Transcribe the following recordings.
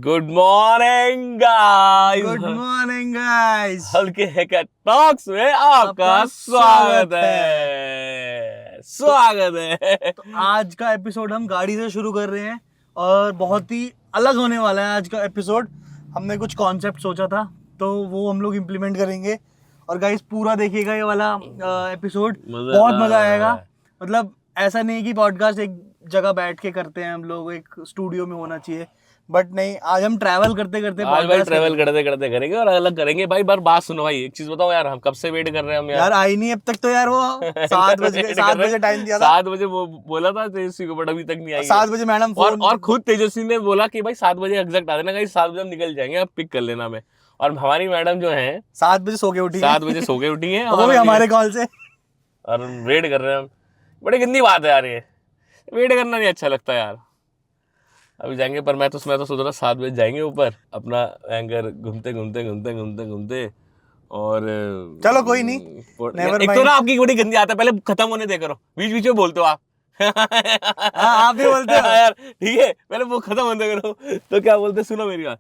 Good morning guys. Good morning guys. हल्के hacker talks में आपका स्वागत है। तो आज का एपिसोड हम गाड़ी से शुरू कर रहे हैं और बहुत ही अलग होने वाला है आज का एपिसोड। हमने कुछ कॉन्सेप्ट सोचा था तो वो हम लोग इम्प्लीमेंट करेंगे और गाइस पूरा देखिएगा ये वाला एपिसोड, बहुत मजा आएगा। मतलब ऐसा नहीं कि पॉडकास्ट एक जगह बैठ के करते हैं हम लोग, एक स्टूडियो में होना चाहिए, बट नहीं, आज हम ट्रैवल करते करते आज भाई ट्रैवल करते करते करेंगे और अलग करेंगे। भाई बात सुनो भाई, एक चीज बताओ यार, हम कब से वेट कर रहे हैं हम यार आई नहीं अब तक तो यार, वो 7 बजे टाइम दिया था। 7 बजे वो बोला था तेजस्वी को, बट अभी तक नहीं आई। 7 बजे मैडम और खुद तेजस्वी ने बोला कि भाई 7 बजे एग्जैक्ट आ देना, कहीं 7 बजे हम निकल जाएंगे, आप पिक कर लेना हमें। और हमारी मैडम जो है 7 बजे सो के उठी 7 बजे सो के उठी है वो भी हमारे कॉल से, और वेट कर रहे हैं हम। बड़ी गंदी बात है यार, ये वेट करना नहीं अच्छा लगता यार। अभी जाएंगे, पर मैं तो सोच रहा 7 बजे जाएंगे ऊपर, अपना एंकर घूमते और चलो कोई नहीं, एक तो ना आपकी बड़ी गंदी आदत है, पहले खत्म होने दे करो, बीच में बोलते हो आप। आप भी बोलते हो यार, ठीक है, पहले वो खत्म होने करो। तो क्या बोलते, सुनो मेरी बात,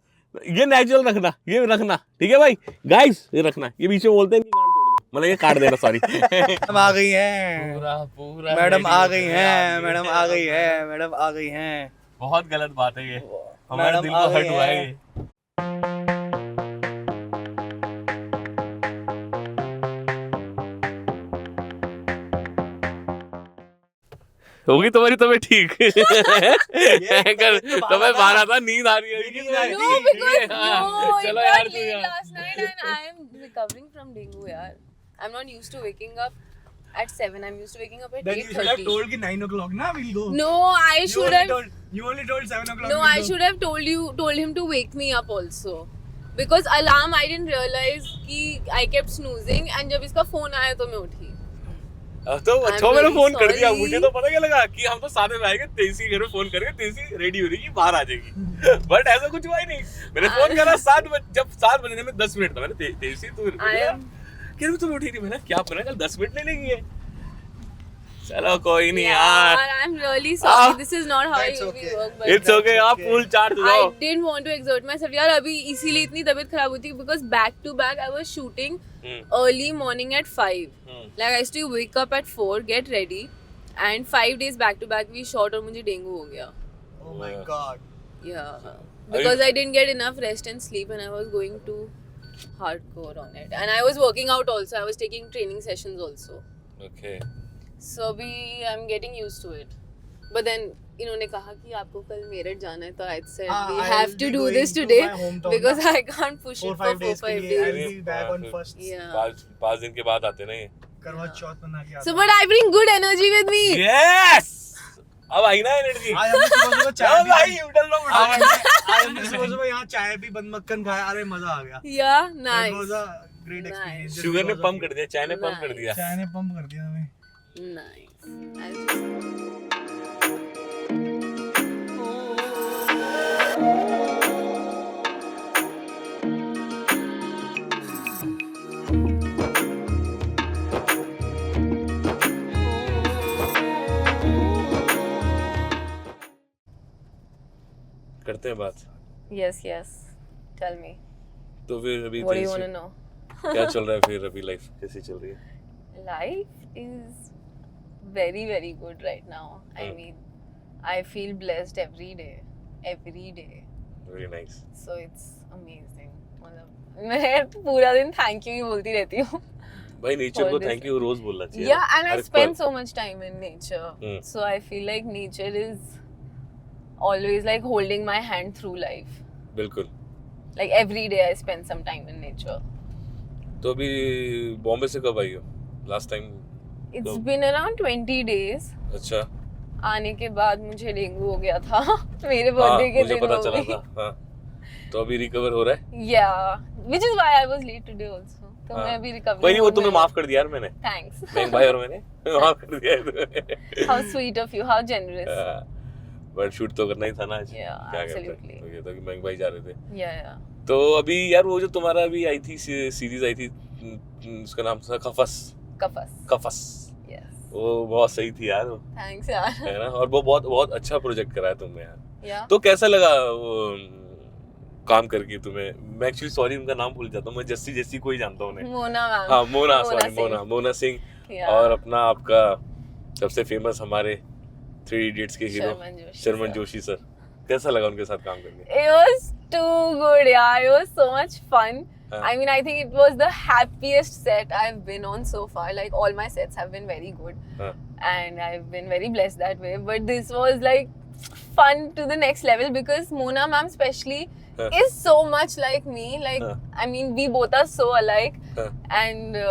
ये नेचुरल रखना, ये रखना, ठीक है भाई गाइस, ये रखना, ये बीच में बोलते हैं मतलब ये काट देना, सॉरी। मैडम आ गई हैं, पूरा मैडम आ गई हैं, मैडम आ गई हैं, मैडम आ गई हैं। बहुत गलत बात है ये, हमारे दिल को हर्ट हुआ है। होगी तुम्हारी तबीयत ठीक? तो मैं बाहर था, नींद आ रही है। चलो यार, तू यार। Last night and I am recovering from dengue, yaar. I'm not used to waking up at 7. I'm used to waking up at 8:30. Then you should have told कि 9 o'clock ना we'll go. No, I should have. You only told 7 o'clock. No, I should have told him to wake me up also. Because alarm I didn't realize कि I kept snoozing and जब इसका phone आया तो मैं उठी. तो अच्छा मैंने फोन कर दिया, sorry. मुझे तो पता क्या लगा कि हम तो साथ में आएंगे, तेजी घर में फोन करके तेजी रेडी हो रही है, बाहर आ जाएगी। बट ऐसा कुछ हुआ ही नहीं। मैंने फोन करा 7 बजे, जब 7 बजने में 10 मिनट था, मैंने तेजी तू क्या तुम उठी नहीं? मैंने क्या पता, कल 10 मिनट ले लेगी। चलो कोई नहीं यार, I'm really sorry. This is not how It's you okay. work. But it's okay, आप फुल चार्ज हो जाओ। I didn't want to exert myself. यार अभी इसीलिए इतनी तबीयत खराब हुई थी because back to back I was shooting early morning at 5. Like I used to wake up at 4, get ready, and 5 days back to back we shot और मुझे डेंगू हो गया. Oh my god. Yeah, because I didn't get enough rest and sleep, and I was going too hardcore on it. And I was working out also. I was taking training sessions also. Okay, So अभी I'm getting used to it. But then इन्होंने कहा कि आपको कल मेरठ जाना है, तो I said we have to do this today because I can't push it for 4-5 days. I'll be back on first. Yeah. 5 दिन के बाद आते नहीं। करवा चौथ मना के आता So but I bring good energy with me. Yes, अब आई ना एनर्जी। आज हमने सुबह चाय भाई उठल लो, आज हमने सुबह यहाँ चाय भी बंद मक्खन खाया, अरे मजा आ गया। Yeah, It nice. was a great experience. Sugar ने पंप कर दिया, चाय ने पंप कर दिया। चाय ने पंप कर दिया हमें। Nice. I'll just... करते हैं बात। Yes, yes. Tell me. तो फिर अभी What do you want to know? क्या चल रहा है फिर, अभी लाइफ कैसी चल रही है? Life is very, very good right now. I mean, I feel blessed every day. Every day. Very nice. So it's amazing. मतलब मैं तो पूरा दिन थैंक यू ही बोलती रहती हूँ. भाई नेचर को Always. थैंक यू रोज बोलना चाहिए। Yeah, and I her spend पल। so much time in nature. Hmm. So I feel like nature is always like holding my hand through life. बिल्कुल। Like every day I spend some time in nature. तो अभी बॉम्बे से कब आई हो last time? It's been around 20 days. अच्छा, आने के बाद मुझे डेंगू हो गया था मेरे हाँ, बर्थडे के मुझे दिन पता हो चला गई. था। हाँ, तो अभी रिकवर हो रहा है? Yeah, which is why I was late today also. तो हाँ. मैं अभी रिकवर. कोई नहीं, वो तुम्हें माफ कर दिया यार मैंने। Thanks. मैं भाई और मैंने माफ कर दिया है तुम्हें। How sweet of you, how generous. But shoot तो करना ही था ना आज। Yeah, क्या absolutely. करते? तो ये तो कि मैं भाई जा रहे थे। Yeah. तो अभी यार वो जो तुम्हारा अभी आई थी सीरीज आई थी, उसका नाम था कफस। कफस. Yes. वो बहुत सही थी यार वो, Thanks यार. है ना? और वो बहुत बहुत अच्छा प्रोजेक्ट कराया तुमने यार। Yeah. तो कैसा लगा वो काम करके तुम्हें, मैं एक्चुअली सॉरी उनका नाम भूल जाता हूँ, मैं जस्सी को ही जानता हूँ उन्हें। मोना मैम। हाँ मोना, मोना सॉरी सिंह। मोना सिंह। Yeah. और अपना आपका सबसे फेमस हमारे 3 इडियट्स के हीरो शर्मन जोशी सर, कैसा लगा उनके साथ काम करके? It was too good, yeah. It was so much fun. I mean, I think it was the happiest set I've been on so far. Like, all my sets have been very good. And I've been very blessed that way. But this was like fun to the next level because Mona ma'am especially is so much like me. Like, I mean, we both are so alike. And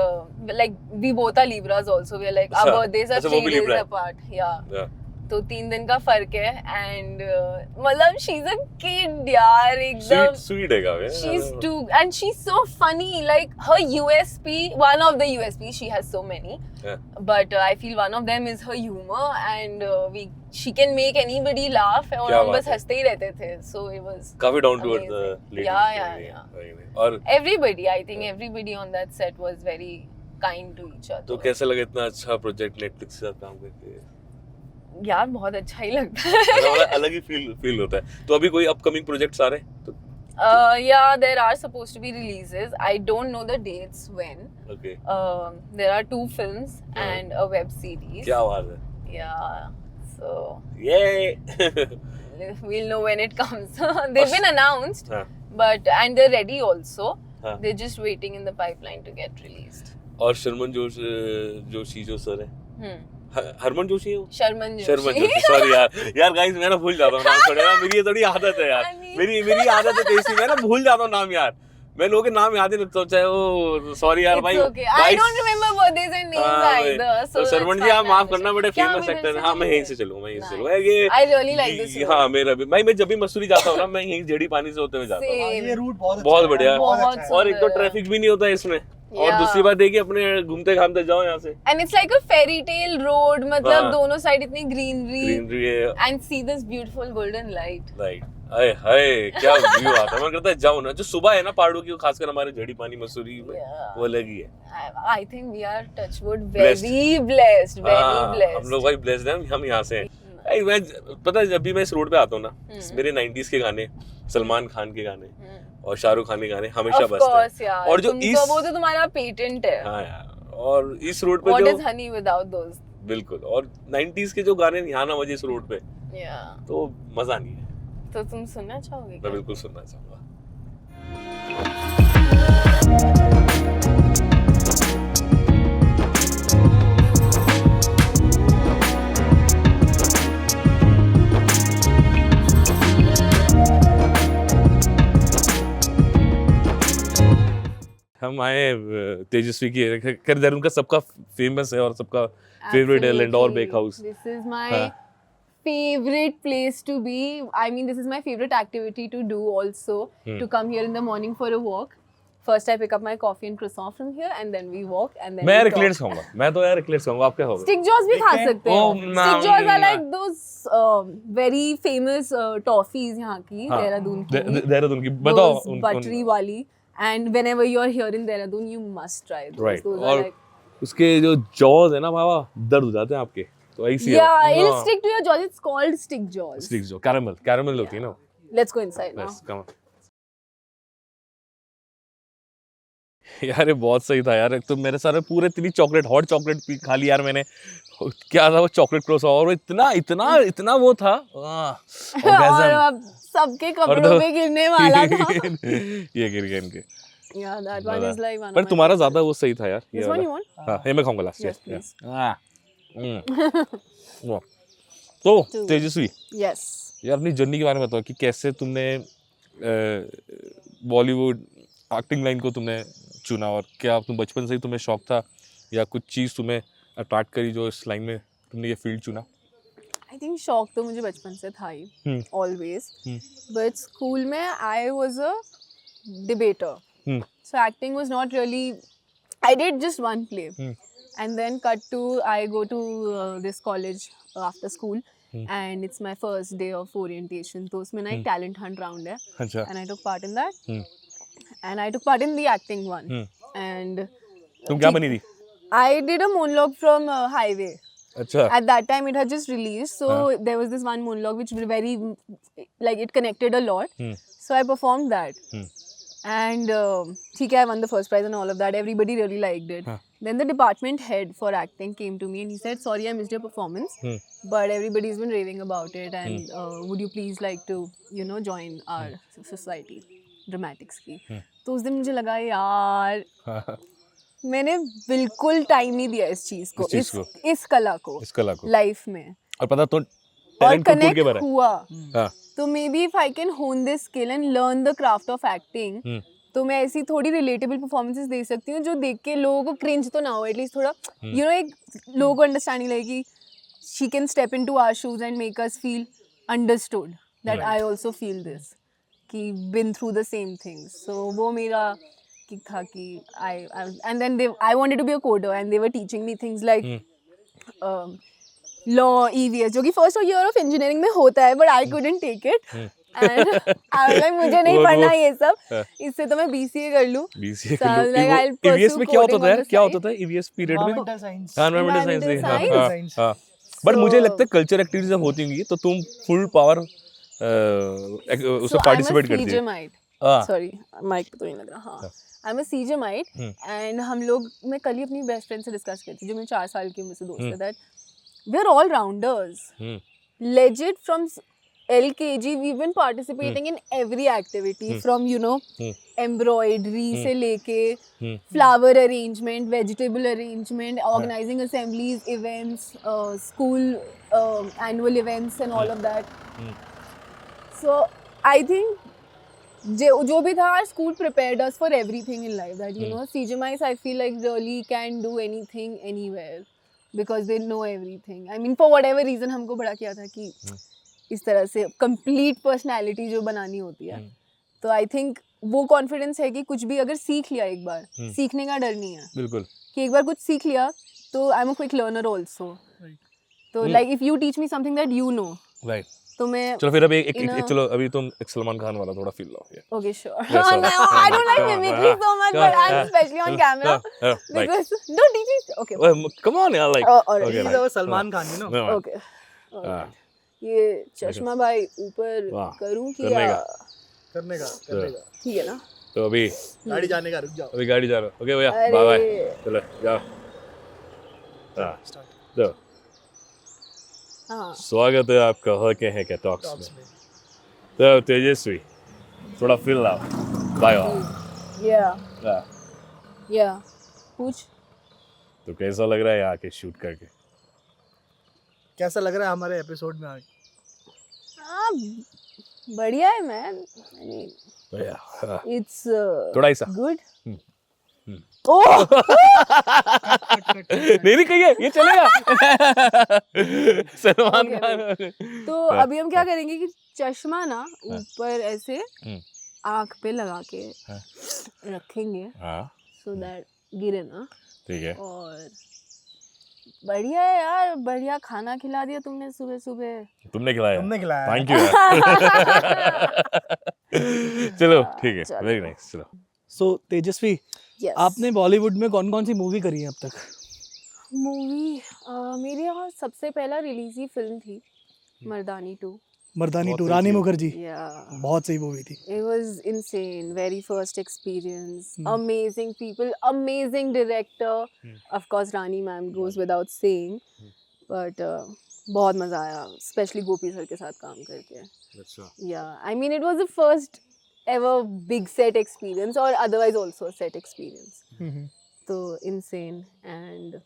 like, we both are Libras also. We are like, our birthdays are 3 days apart. Yeah. तो 3 दिन का फर्क है and मतलब she is a kid यार, एकदम sweet है काफी, she is too and she is so funny, like her USP, one of the USP, she has so many but I feel one of them is her humour and she can make anybody laugh और हम बस हंसते ही रहते थे, so it was काफी down to earth lady. Yeah और everybody, I think everybody on that set was very kind to each other. तो कैसा लगा इतना अच्छा प्रोजेक्ट नेटफ्लिक्स के साथ काम करके? यार बहुत अच्छा ही लगता है। अलग ही फील होता है। तो अभी कोई अपकमिंग प्रोजेक्ट्स आ रहे हैं? तो yeah, there are supposed to be releases. I don't know the dates when. Okay. There are 2 films and a web series. क्या बात है? Yeah. So. Yay! We'll know when it comes. They've been announced, but and they're ready also. They're just waiting in the pipeline to get released. और शर्मन जोशी जो sir है, हरमन जोशी है वो? Sharman Joshi, sorry यार guys मैं ना भूल जाता हूँ नाम थोड़े ना, मेरी ये थोड़ी आदत है यार, मेरी आदत है तेजी, मैं ना भूल जाता हूँ नाम यार, मैं लोगों के नाम याद ही नहीं रखता, चाहे वो सॉरी यार भाई। I don't remember birthdays and names either. So Sharman जी आप माफ करना, बड़े फेमस एक्टर हैं। हाँ मैं यहीं से चलूंगा, ये I really like this. हाँ मेरा भी भाई, मैं जब भी मसूरी जाता हूँ ना, मैं यहीं जेडी पानी से होते हुए जाता हूँ। ये रूट बहुत बढ़िया, और एक तो सुंदर। ट्रैफिक भी नहीं होता है इसमें, और दूसरी बात देखिए अपने घूमते घामते जाओ यहाँ से, and it's like a fairy tale road, मतलब दोनों साइड इतनी ग्रीनरी है and see this beautiful golden light. हाय हाय क्या व्यू आता है, मन करता है जाओ ना, जो सुबह है ना पहाड़ों की, खासकर हमारे झड़ी पानी मसूरी में, वो अलग ही है। I think we are touchwood very blessed, हम लोग भाई ब्लेस्ड हैं, हम यहाँ से हैं। मैं पता है जब भी मैं इस रोड पे आता हूँ ना, मेरे 90s के गाने, सलमान खान के गाने और शाहरुख खान के गाने हमेशा बजते हैं। और जो इस वो तो तुम्हारा पेटेंट है। हाँ यार, और इस रोड पे What जो is honey without those? बिल्कुल, और 90s के जो गाने यहाँ ना बजे इस रोड पे, तो मजा नहीं है। तो तुम सुनना चाहोगे? मैं बिल्कुल सुनना चाहूंगा। हम आए तेजस्वी की देहरादून का सबका फेमस है और सबका फेवरेट है Lindaur bake house. This is my favorite place to be. I mean, this is my favorite activity to do also, to come here in the morning for a walk. First I pick up my coffee and croissant from here and then we walk and then मैं eclairs खाऊंगा, मैं तो यार eclairs खाऊंगा, आप क्या खाओगे? Stick jaws भी खा सकते हैं। Stick jaws are like those very famous toffees यहाँ की, देहरादून की बताओ बटरी वाली, and whenever you are here in Dehradun you must try those. Right. Those और are like उसके जो jaws है ना बाबा, दर्द हो जाते हैं आपके, तो ऐसी yeah, it'll stick to your jaws. It's called stick jaws. Stick jaw, caramel होती है ना। Let's go inside now. Let's come on. यार ये बहुत सही था यार, तो मेरे सारे पूरे 3 चॉकलेट, हॉट चॉकलेट खा ली यार मैंने, क्या था वो चॉकलेट क्रोसा, और इतना वो था और अब सबके कपड़ों पे गिरने वाला था। ये गिर गया इनके। Yeah, that one is like one. पर तुम्हारा ज्यादा वो सही था यार। This one you want? हाँ ये मैं खाऊंगा लास्ट। Yes, please. तो तेजस्वी, Yes. यार अपनी जर्नी के बारे में बताओ कि कैसे तुमने बॉलीवुड एक्टिंग लाइन को तुमने चुना, और क्या तुम बचपन से ही तुम्हें शौक था या कुछ चीज़ तुम्हें अट्रैक्ट करी जो इस लाइन में तुमने ये फील्ड चुना? I think शौक तो मुझे बचपन से था ही, always. But school में I was a debater. So acting was not really. I did just one play, and then cut to I go to this college after school, and it's my first day of orientation. तो उसमें ना एक talent hunt round है, and I took part in that, and I took part in the acting one, and तुम क्या बनी थी? I did a monologue from Highway. अच्छा. At that time it had just released, so there was this one monologue which was very, like, it connected a lot. So So I performed that. And ठीक है, I won the first prize and all of that. Everybody really liked it. Then the department head for acting came to me and he said, sorry, I missed your performance, but everybody's been raving about it and would you please like to, you know, join our society, dramatics की. तो उस दिन मुझे लगा यार मैंने बिल्कुल time नहीं दिया इस चीज को, इस कला को लाइफ में, और पता तो और कनेक्ट हुआ. तो maybe if I can hone this skill and learn the craft of acting, तो मैं ऐसी थोड़ी रिलेटेबल परफॉर्मेंसेस दे सकती हूँ जो देख के लोगों को क्रिंज तो ना हो, एटलीस्ट थोड़ा यू नो एक लोगों को अंडरस्टैंडिंग लगेगी. She can step into our shoes and make us feel understood that I also feel this, कि been through the same things. So वो मेरा किक था कि I and then I wanted to be a coder and they were teaching me things like law, EVS, जो कि first year of engineering में होता है, but I couldn't take it and I like मुझे नहीं पढ़ना ये सब, इससे तो मैं BCA कर लूं. BCA कर लूं. EVS में क्या होता था यार, क्या होता था EVS पीरियड में? Environmental science. हां, बट मुझे लगता है कल्चर एक्टिविटीज जब होती होंगी तो तुम फुल पावर उसमें पार्टिसिपेट करती हो. सॉरी माइक पे तो नहीं लग रहा. हाँ, I am a CJMite and हम लोग, मैं कल ही अपनी बेस्ट फ्रेंड से डिस्कस करती थी जो मेरे 4 साल की मुझसे दोस्त है, that we are all rounders. Legit from LKG we've been participating in every activity from you know embroidery से लेके flower arrangement, vegetable arrangement, organizing assemblies, events, school annual events and all of that. So I think जो भी था, our school prepared us for everything in life, that you know CJMIs I feel like really can do anything anywhere because they know everything. I mean for whatever reason हमको बड़ा किया था कि इस तरह से complete personality जो बनानी होती है. तो I think वो confidence है कि कुछ भी अगर सीख लिया एक बार, सीखने का डर नहीं है. बिल्कुल. कि एक बार कुछ सीख लिया तो I'm a quick learner also. तो like if you teach me something that you know. Right. तो मैं चलो फिर अभी एक चलो अभी तुम एक सलमान खान वाला थोड़ा feel low. Okay, sure. No, I don't like mimicry so much, but I'm especially on camera because no teach me. Okay. Come on, यार, like. Okay, that was Salman Khan, you know. Okay. ये चश्मा भाई ऊपर करूँ कि करने का ठीक है ना. तो अभी गाड़ी जाने का, रुक जाओ. अभी गाड़ी जा रहा. ओके भैया, बाय बाय. चलो जाओ. तो स्वागत है आपका हके है क्या टॉक्स में. तो तेजस्वी थोड़ा फील लाओ. बाय. या पूछ. तो कैसा लग रहा है आके शूट करके? कैसा लग रहा है हमारे एपिसोड में आके? बढ़िया है मैन. इट्स थोड़ा ऐसा गुड. नहीं कहिए, ये चलेगा. सलमान खान. तो अभी हम क्या करेंगे कि चश्मा ना ऊपर ऐसे आँख पे लगा के रखेंगे सो दैट गिरे ना. ठीक है. और बढ़िया है यार, बढ़िया खाना खिला दिया तुमने सुबह सुबह. तुमने खिलाया. Thank you. चलो ठीक है, वेरी नाइस. चलो. सो तेजस्वी, आपने बॉलीवुड में कौन कौन सी मूवी करी है अब तक? मूवी मेरे यहाँ सबसे पहला रिलीज ही फिल्म थी मर्दानी 2, रानी मुखर्जी. बहुत सही मूवी थी. It was insane, very first experience. Amazing people, amazing director. Of course Rani ma'am goes without saying, but बहुत मजा आया, especially गोपी सर के साथ काम करके. अच्छा. Yeah, I mean it was the first ever big set experience or otherwise also a set experience. So insane. And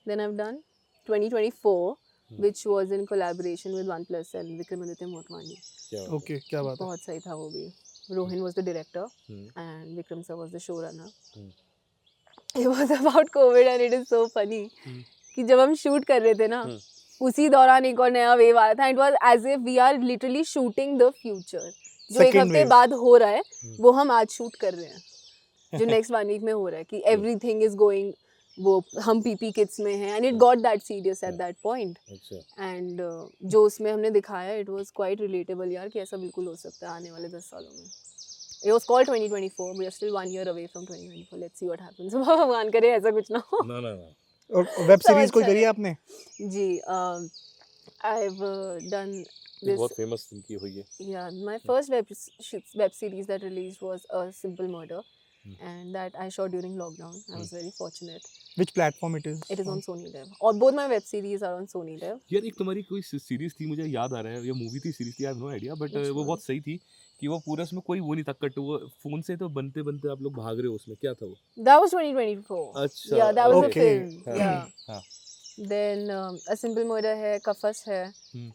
then I've done 2024 which was in collaboration with OnePlus and Vikramaditya Motwani. Okay, क्या बात है. बहुत सही था वो भी. Rohin was the director and Vikram sir was the showrunner. It was about COVID and it is so funny कि जब हम शूट कर रहे थे ना उसी दौरान एक और नया वेव आया था. It was as if we are literally shooting the future. जो एक हफ्ते बाद हो रहा है वो हम आज शूट कर रहे हैं, जो नेक्स्ट 1 वीक में हो रहा है कि एवरीथिंग इज गोइंग, वो हम PP किड्स में हैं and it got that serious at that point. And जो उसमें हमने दिखाया इट वाज क्वाइट रिलेटेबल यार कि ऐसा बिल्कुल हो सकता है आने वाले 10 सालों में. It was called 2024. We are still 1 year away from 2024. Let's see what happens. भगवान करे ऐसा कुछ ना हो. No. और वेब सीरीज कोई करी है आपने? जी, I've done This, बहुत फेमस इनकी हुई है. yeah, my first web series that released was A Simple Murder, and that I shot during lockdown. I was very fortunate. Which platform it is? It is on Sony Live. Or both my web series are on Sony Live. यार एक तुम्हारी कोई series थी, मुझे याद आ रहा है, या मूवी थी, सीरीज थी, I have no idea, but वो बहुत सही थी कि वो पूरा उसमें कोई वो नहीं था कट, वो फोन से तो बनते बनते आप लोग भाग रहे हो, उसमें क्या था वो? That was 2024. अच्छा, Yeah, that was a okay. film. Yeah. हाँ. Then A Simple Murder है, Kafas है,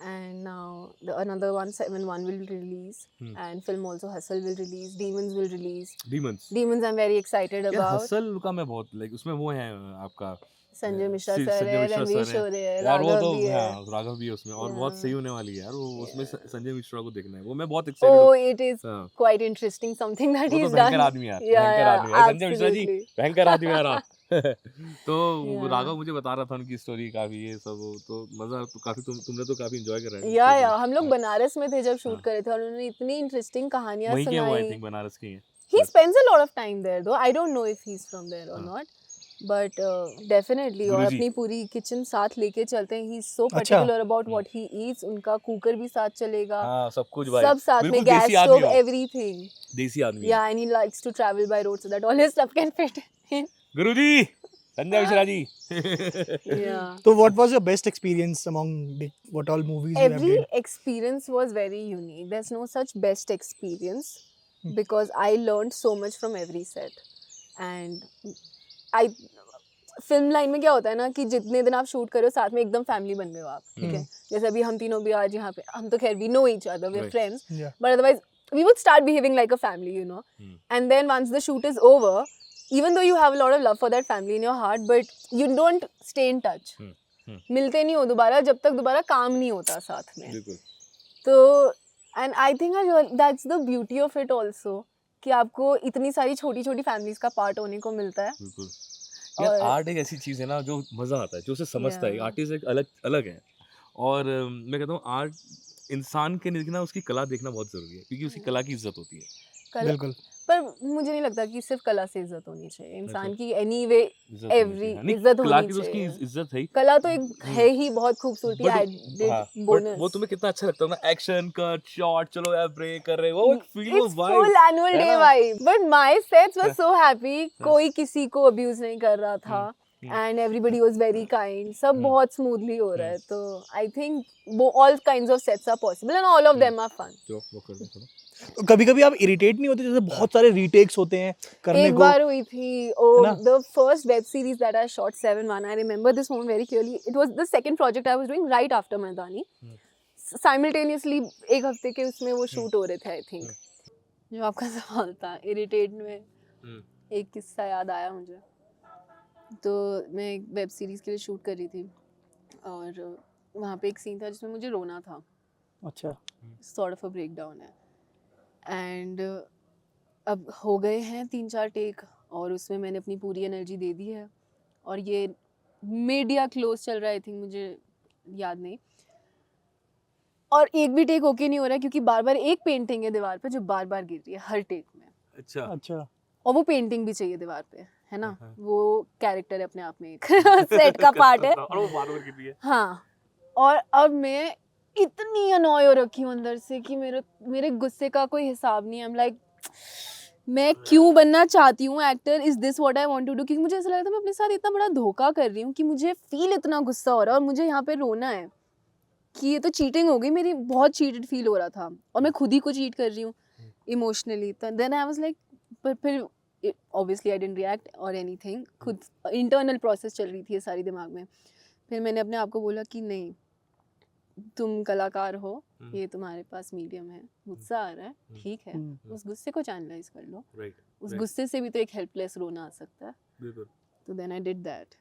and now another one 7-1 will release, and film also Hustle will release, Demons will release. Demons I'm very excited यार about. Hustle का मैं बहुत like, उसमें वो है आपका संजय मिश्रा सर है, रणवीर शोरे है, यार वो राघव तो भी है. हाँ, राघव भी है उसमें, और बहुत सही होने वाली है यार वो, उसमें संजय मिश्रा को देखना है, वो मैं बहुत एक्साइटेड हूँ. Oh, it is quite interesting something that वो he's तो done. भयंकर आदमी यार, Yeah, भयंकर आदमी है संजय मिश्रा जी, absolutely. भयंकर आदमी यार आप. तो Yeah. राघव मुझे बता रहा था उनकी स्टोरी काफी, ये सब तो मजा तो काफी, तुमने तो काफी एंजॉय करा है. या हम लोग बनारस में थे जब शूट कर रहे थे, और उन्होंने इतनी इंटरेस्टिंग कहानियां वहीं के वो आई सुनाई. थिंक बनारस के हैं. He spends a lot of time there though. I don't know if he's from there or not. But definitely, और गुरुजी. अपनी पूरी किचन साथ लेके चलते हैं. He's so particular about what he eats. उनका कुकर भी साथ चलेगा. हाँ, सब कुछ भाई. सब साथ में, बिल्कुल गैस देसी आदमी स्टोव, हो. everything. देसी आदमी. Yeah, and he likes to travel by road so that all his stuff can fit in. Guruji, Sanjay Mishra ji. Yeah. So what was your best experience among what all movies you have Every did? experience was very unique. There's no such best experience because I learned so much from every set. And I film line में क्या होता है ना कि जितने दिन आप shoot करो साथ में एकदम फैमिली बन गए हो आप, ठीक है. जैसे अभी हम तीनों भी आज यहाँ पे, हम तो खैर we know each other, we are friends, Yeah. But otherwise we would start behaving like a family, you know. And then once the shoot is over, even though you have a lot of love for that family in your heart, but you don't stay in touch. मिलते नहीं हो दोबारा जब तक दोबारा काम नहीं होता साथ में. बिल्कुल. तो and I think that's the beauty of it also, कि आपको इतनी सारी छोटी छोटी फैमिलीज का पार्ट होने को मिलता है. बिल्कुल. यार आर्ट एक ऐसी चीज है ना जो मजा आता है, जो उसे समझता है. आर्टिस्ट एक अलग अलग है, और मैं कहता हूँ आर्ट इंसान के देखना, उसकी कला देखना बहुत जरूरी है, क्योंकि उसकी कला की इज्जत होती है. बिल्कुल. पर मुझे नहीं लगता कि सिर्फ कला से इज्जत होनी चाहिए इंसान की. एनीवे एवरी नहीं, इज्जत कला होनी की तो उसकी चाहिए. इज्जत है ही. कला तो एक है ही बहुत खूबसूरती. But- एडेड हाँ, but बोनस. वो तुम्हें कितना अच्छा लगता है ना, एक्शन कट शॉट, चलो यार ब्रेक कर रहे, वो एक फील, वो It's vibe. full annual day vibe. But my sets were so happy. कोई किसी को अब्यूज नहीं कर रहा था. And everybody was very kind. सब बहुत smoothly हो रहा है. तो I think all kinds of sets are possible and all of them are fun. चलो वो कर दो. कभी कभी आप इरिटेट नहीं होते, जैसे बहुत सारे रीटेक्स होते हैं करने एक को? बार हुई थी. The first web series that I shot 7-1, I remember this moment very clearly. It was the second project I was doing right after Maidani. Simultaneously एक हफ्ते के उसमें वो शूट हो रहे थे I think. जो आपका सवाल था इरिटेट में, एक किस्सा याद आया मुझे. तो मैं एक वेब सीरीज़ के लिए शूट कर रही थी, और वहाँ पे एक सीन था जिसमें मुझे रोना था. अच्छा. Sort of a breakdown है. एंड अब हो गए हैं 3-4 टेक, और उसमें मैंने अपनी पूरी एनर्जी दे दी है, और ये मिड या क्लोज चल रहा है आई थिंक, मुझे याद नहीं. और एक भी टेक ओके नहीं हो रहा है, क्योंकि बार बार एक पेंटिंग है दीवार पे जो बार बार गिर रही है हर टेक में. अच्छा. अच्छा. और वो पेंटिंग भी चाहिए दीवार पे, है ना. वो कैरेक्टर है अपने आप में, एक सेट का पार्ट है. और वो बार-बार गिर रही है. हाँ. और अब मैं इतनी अनॉय हो रखी हूँ अंदर से कि मेरे गुस्से का कोई हिसाब नहीं है. I'm like, मैं क्यों बनना चाहती हूँ actor, is this what I want to do. क्योंकि मुझे ऐसा लग रहा था मैं अपने साथ इतना बड़ा धोखा कर रही हूँ कि मुझे फील इतना गुस्सा हो रहा है, और मुझे यहाँ पे रोना है कि ये तो चीटिंग हो गई मेरी. बहुत चीटेड फील हो रहा था, और मैं खुद ही को चीट कर रही हूँ इमोशनली. तो देन आई वाज लाइक, पर फिर ऑब्वियसली आई डिडंट रिएक्ट और एनीथिंग. खुद इंटरनल प्रोसेस चल रही थी ये सारी दिमाग में. फिर मैंने अपने आप को बोला कि नहीं, तुम कलाकार हो, ये तुम्हारे पास मीडियम है, गुस्सा आ रहा है, ठीक है, उस गुस्से को चैनलाइज कर लो. उस गुस्से से भी तो एक हेल्पलेस रोना आ सकता है. तो then I did that.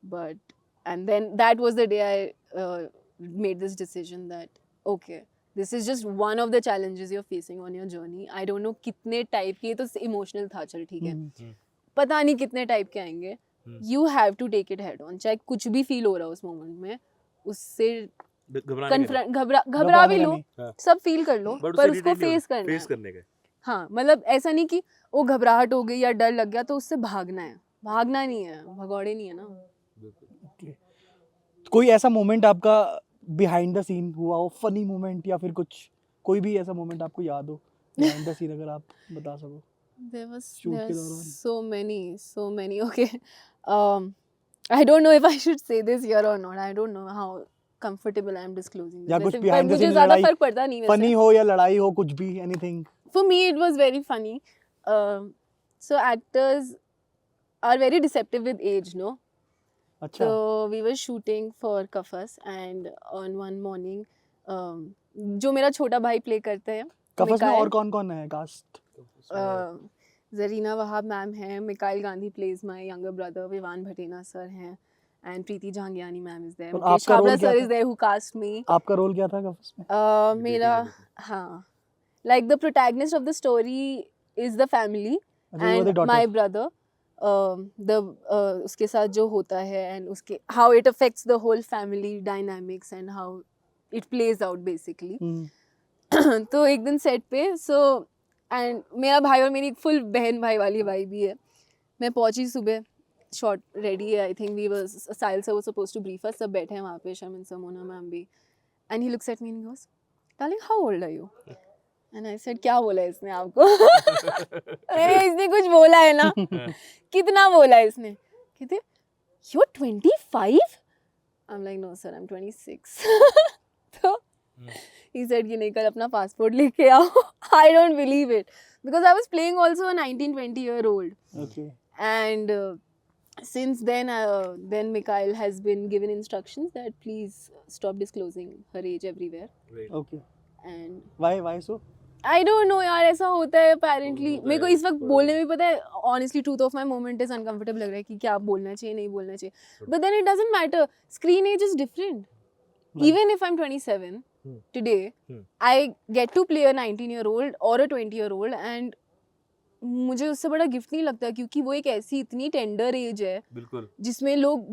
But and then that was the day I made this decision that okay, this is just one of the challenges you are facing on your journey. I don't know कितने type के, तो emotional था, चल ठीक है, पता नहीं कितने टाइप के आएंगे. You have to take it head on. चाहे कुछ भी फील हो रहा है उस मोमेंट में, उससे घबरा भी लो, सब फील कर लो, पर उसको फेस करने का. हाँ, मतलब ऐसा नहीं कि वो घबराहट हो गई या डर लग गया तो उससे भागना है. भागना नहीं है, भगौड़े नहीं है ना. कोई ऐसा मोमेंट आपका बिहाइंड द सीन हुआ हो, फनी मोमेंट या फिर कुछ कोई भी ऐसा मोमेंट आपको याद हो बिहाइंड द सीन, अगर आप बता सको? Shoot के दौरान। so many. Okay, I don't know if I should say this here or not. I don't know how comfortable I am disclosing this. या कुछ वैसे, पर behind the मुझे scene ज़्यादा लड़ाई, फर्क पड़ता नहीं फनी वैसे. हो या लड़ाई हो, कुछ भी, anything? For me, it was very funny. So actors are very deceptive with age, no? अच्छा. So we were shooting for Kafas, and on one morning, जो मेरा छोटा भाई प्ले करते हैं, कफस में मिकाइल, और कौन-कौन है कास्ट? जरीना वहाब मैम हैं, Mikail Gandhi plays my younger brother, Vivaan Bhatena sir हैं, and Preeti Jahangiani ma'am is there, और मुकेश आपका रोल काबरा क्या सर था? Is there who cast me. आपका रोल क्या था कफस में? मेरा, हाँ, like the protagonist of the story is the family अच्छा, you were the and daughter. my brother. उसके साथ जो होता है and उसके how it affects the whole family dynamics and how it plays out basically. तो एक दिन सेट पे, so and मेरा भाई और मेरी एक फुल बहन भाई वाली भाई भी है. मैं पहुंची सुबह, शॉट रेडी है, I think we were, Sahil sir was supposed to brief us, सब बैठे हैं वहाँ पे, शर्मिन सर, मोना मैम भी, and he looks at me and goes, darling how old are you? And I said, क्या बोला है इसने आपको? इसने कुछ बोला है ना? कितना बोला है इसने? कहते you are 25? I am like no sir, I am 26. तो he said कि नहीं, कल अपना पासपोर्ट लेके आओ. I don't believe it because I was playing also a 19-20-year-old. Okay. And since then Mikhail has been given instructions that please stop disclosing her age everywhere. Okay. And Why so? I don't know यार, ऐसा होता है apparently. मेरे को इस वक्त बोलने में पता है, honestly truth of my moment is uncomfortable लग रहा है कि क्या बोलना चाहिए नहीं बोलना चाहिए. But then it doesn't matter. Screen age is different. Right. Even if I'm 27 today, I get to play a 19-year-old or a 20-year-old and मुझे उससे बड़ा गिफ्ट नहीं लगता, क्योंकि वो एक ऐसी इतनी टेंडर एज है बिल्कुल, जिसमें लोग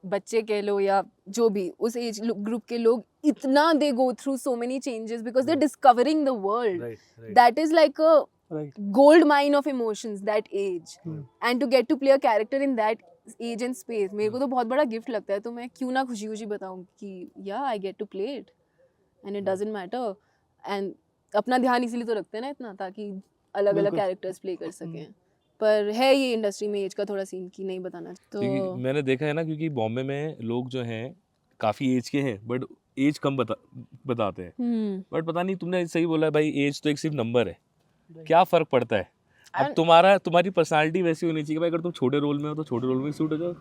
बच्चे कह लो या जो भी उस एज ग्रुप के लोग इतना they go through so many changes because they are discovering the world. That is like a gold mine of emotions that age. And to get to play a character in that age and space, मेरे को तो बहुत बड़ा gift लगता है. तो मैं क्यों ना खुशी खुशी बताऊं कि yeah, I get to play it and it doesn't matter. And अपना ध्यान इसीलिए तो रखते हैं ना इतना, ताकि अलग अलग कैरेक्टर्स प्ले कर सकें. पर है ये इंडस्ट्री में एज का थोड़ा सीन कि नहीं बताना. तो मैंने देखा है ना, क्योंकि बॉम्बे में लोग जो हैं काफ़ी एज के हैं बट एज कम बताते हैं. बट पता नहीं, तुमने सही बोला भाई, एज तो एक सिर्फ नंबर है. क्या फ़र्क पड़ता है? अब तुम्हारी पर्सनालिटी वैसी होनी चाहिए भाई. अगर तुम छोटे रोल में हो तो छोटे रोल में सूट हो जाओ,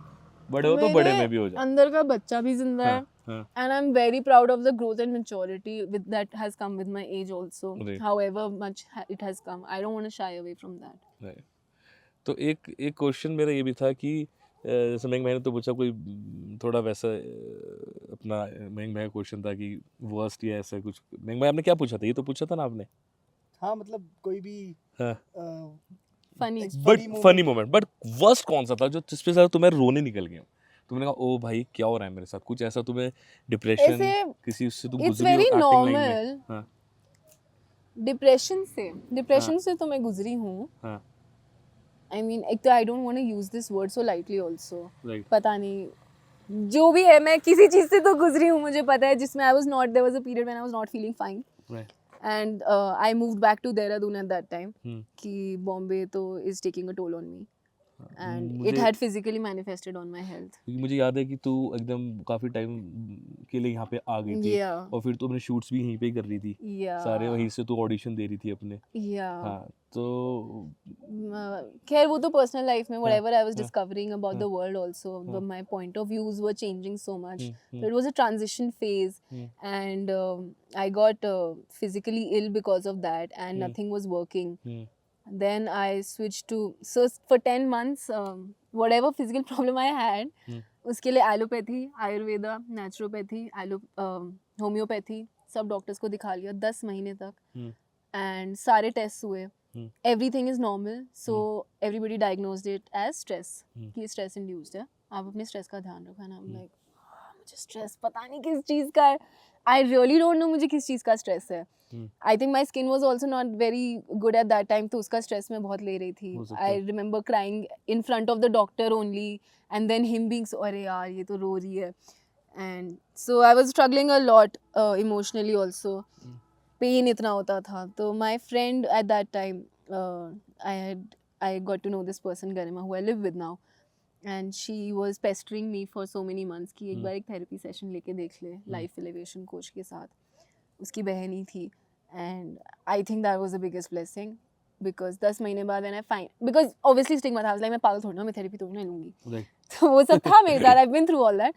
बड़े हो तो बड़े में भी हो जाओ. अंदर का बच्चा भी जिंदा है. And I'm very proud of the growth and maturity that has come with my age also. However much it has come, I don't want to shy away from that. तो एक क्वेश्चन मेरा ये भी था कि जैसे महंग भाई ने तो पूछा, कोई थोड़ा वैसा अपना महंग भाई का क्वेश्चन था कि वर्स्ट या ऐसा कुछ. महंग भाई आपने क्या पूछा था? ये तो पूछा था ना आपने. हाँ, मतलब कोई भी फनी मोमेंट. बट वर्स्ट कौन सा था जो जिसपे साथ तुम्हें रोने निकल गया? तुमने कहा ओ भाई क्या हो रहा है मेरे साथ, कुछ ऐसा तुम्हें डिप्रेशन किसी उससे तुम गुजरी हो एक्टिंग लाइन में? हाँ. डिप्रेशन से तो मैं गुजरी हूँ. आई मीन, एक तो I don't want to use this word so lightly also. पता नहीं जो भी है, मैं किसी चीज से तो गुजरी हूँ, मुझे पता है, जिसमें I was not, there was a period when I was not feeling fine. And I moved back to Dehradun at that time. कि Bombay तो is taking a toll on me. And it had physically manifested on my health. मुझे याद है कि तू एकदम काफी time के लिए यहाँ पे आ गई थी. और फिर तू अपने शूट्स भी यहीं पे कर रही थी. सारे वहीं से तू ऑडिशन दे रही थी अपने. हाँ, तो खैर वो तो पर्सनल लाइफ में whatever I was discovering about the world also, my point of views were changing so much. So it was a transition phase, and I got physically ill because of that, and nothing was working. Then I switched to, so for 10 months whatever physical problem I had, उसके लिए allopathy, Ayurveda, naturopathy, homeopathy, सब doctors को दिखा लिया 10 महीने तक. And सारे test हुए, everything is normal. So everybody diagnosed it as stress, कि स्ट्रेस इंड्यूस्ड है, आप अपने स्ट्रेस का ध्यान रखो. ना लाइक मुझे स्ट्रेस पता नहीं किस चीज़ का है. आई रियली डोंट नो मुझे किस चीज़ का स्ट्रेस है. I think my skin was also not very good at that time, तो उसका स्ट्रेस मैं बहुत ले रही थी. I remember crying in front of the doctor only, and than him being so, अरे यार ये तो रो रही है. And so I was struggling a lot emotionally also. Pain इतना होता था. तो my friend at that time, I got to know this person Garima who I live with now, and she was pestering me for so many months कि एक बार एक therapy session लेके देख ले life elevation coach के साथ. उसकी बहन ही थी, and I think that was the biggest blessing. Because 10 महीने बाद when I find, because obviously stigma था, I was like मैं पागल थोड़ी ना, मैं थेरेपी थोड़ी ना लूँगी. तो वो सब था मेरे साथ. I've been through all that.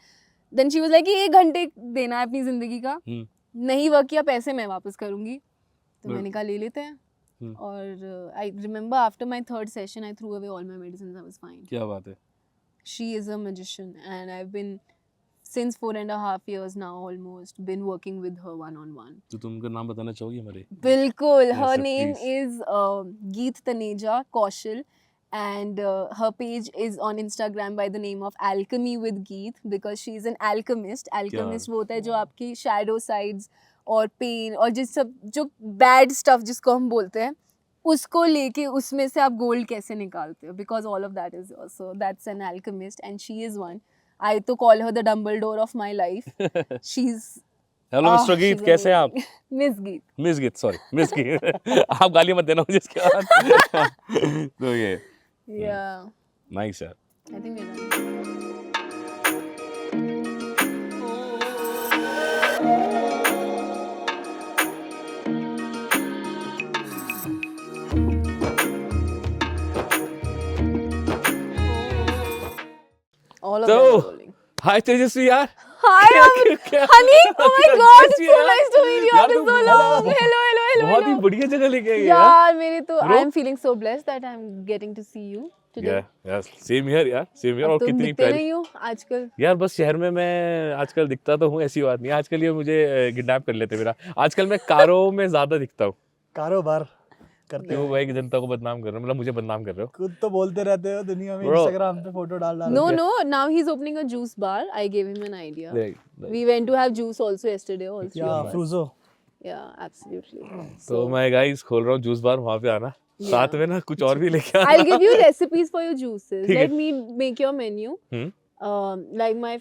Then she was like कि 1 घंटे देना है अपनी ज़िंदगी का, नहीं वर्क किया पैसे मैं वापस करूँगी. तो मैंने कहा ले लेते हैं. और I remember after my 3rd session I threw away all my medicines. I was fine. क्या बात है. She is a magician, and I've been since 4.5 years now almost been working with her one-on-one. तो तुम उनका नाम बताना चाहोगी हमारे? बिल्कुल. Yes, Her sir, name please. is Geet Taneja Kaushal, and her page is on Instagram by the name of Alchemy with Geet, because she is an alchemist. Alchemist वो होता है जो आपकी shadow sides और pain और जिस सब जो bad stuff जिसको हम बोलते हैं उसको लेके उसमें से आप gold कैसे निकालते हो, because all of that is also, that's an alchemist, and she is one. I to call her the Dumbledore of my life. She's hello mister गीत, she's कैसे हैं आप? amazing. Miss Geet. मिस गीत, sorry miss गीत. आप गाली मत देना मुझे इसके बाद. तो ये Yeah. नाइस यार. I think we're done. All of them are तो rolling. हाय तेजस्वी यार. Hi, क्या- honey. Oh my God, it's कैसी so है? nice to meet you यार after तुम so long. Hello. बहुत ही बढ़िया जगह लेके आई है. यार मेरे तो Bro. I'm feeling so blessed that I'm getting to see you today. यार सेम हियर यार, सेम हियर. और तुम कितनी दिखते प्यारी नहीं हो आजकल. यार. बस शहर में मैं आजकल दिखता तो हूँ, ऐसी बात नहीं. आजकल ये मुझे किडनैप कर लेते मेरा. आजकल मैं कारों में ज्यादा दिखता हूँ. कारोबार करते क्यों हो भाई, जनता को बदनाम कर रहे हो, मतलब मुझे बदनाम कर रहे हो. खुद तो बोलते रहते हो दुनिया में Bro. इंस्टाग्राम पे फोटो डाल No, now he's opening a juice bar. I gave him an idea. देख, We went to have juice also yesterday. All three या of us. फ्रूजो. Yeah, absolutely. तो मैं गाइस खोल रहा हूँ जूस बार, वहाँ पे आना. साथ में ना कुछ और भी लेके आना. I'll give you recipes for your juices. ठीक है. Let me make your menu. Like my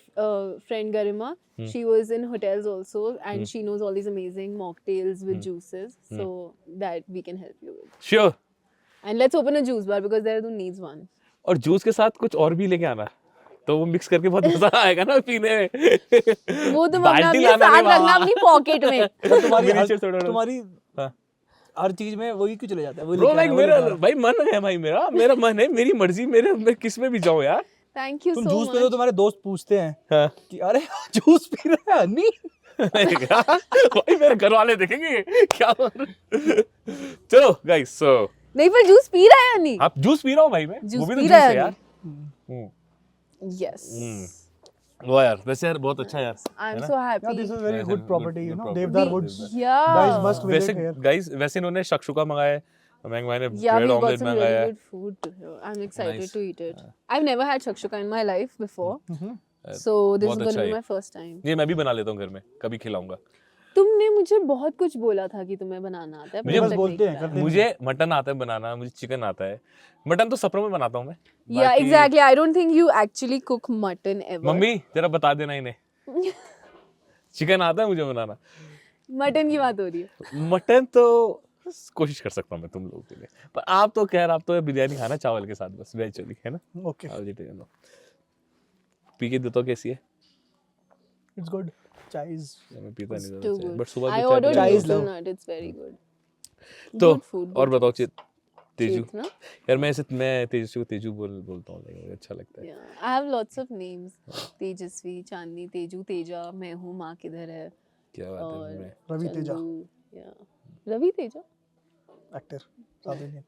friend Garima, she was in hotels also, and she knows all these amazing mocktails with juices, so that we can help you with. Sure. And let's open a juice bar because Dehradun needs one. और juice के साथ कुछ और भी लेके आना, तो वो मिक्स करके बहुत मजा आएगा ना पीने में. वो तुम अपना बाल्टी अपने लाना साथ नहीं रखना अपनी पॉकेट में. तुम्हारी हाँ. हर चीज में वही क्यों चले जाता है? Bro, like मेरा भाई मन है भाई, मेरा मन है, मेरी मर्जी, मैं किस में भी जाऊँ यार. Thank you तुम so जूस पे तो much. तुम्हारे दोस्त पूछते हैं हाँ. कि अरे जूस पी रहा है नहीं. भाई मेरे घर वाले देखेंगे क्या. चलो गाइस, सो नहीं पर जूस पी रहा है नहीं. आप जूस पी रहा हूँ भाई मैं. जूस वो भी तो पी जूस रहा है है यार. Yes. वो यार वैसे यार बहुत अच्छा यार. I'm है so ना? happy. Yeah, this is very Yes, good good- property, you good know. property. Devdar We- Woods. Yeah. Guys must visit वैसे here. गाइस वैसे इन्होंने शक्शुका मंगाया है, मैंग भाई ने Yeah, bread we got omelette some मंगाया really है. good food here. I'm excited Nice. to eat it. I've never had shakshuka in my life before, so this बहुत is going अच्छा to be है. my first time. ये मैं भी बना लेता हूँ घर में, कभी खिलाऊंगा. तुमने मुझे बहुत कुछ बोला था कि तुम्हें बनाना आता है. मुझे पर बस तक बोलते नहीं हैं, किया. करते मुझे मटन आता है बनाना, मुझे चिकन आता है. मटन तो सपरों में बनाता हूँ मैं. Yeah, बाकी- exactly. I don't think you actually cook mutton ever. Mummy जरा बता देना इन्हें. चिकन आता है मुझे बनाना. मटन की बात हो रही है. मटन तो कोशिश कर सकता हूँ मैं तुम लोगों के लिए, पर आप तो खैर आप तो बिरयानी खाना चावल के साथ, बस वेज चली है ना. Okay, वेजिटेरियन हो. पी के देता हूँ कैसी है. it's good. Chai is मैं पीता It's नहीं too था, good. बट सुबह I की चाय ordered Chai पी is लेता हूँ. love. hazelnut. It's very good. तो Good food. और good बताओ food. तेजू. Cheap, ना? यार मैं तेजस्वी को तेजू बोलता हूँ, मुझे अच्छा लगता है. Yeah, I have lots of names. तेजस्वी, चांदनी, तेजू, तेजा, मैं हूँ, माँ किधर है, क्या बात है. और मैं Ravi Teja, Chandu, yeah. Ravi Teja. actor, South Indian.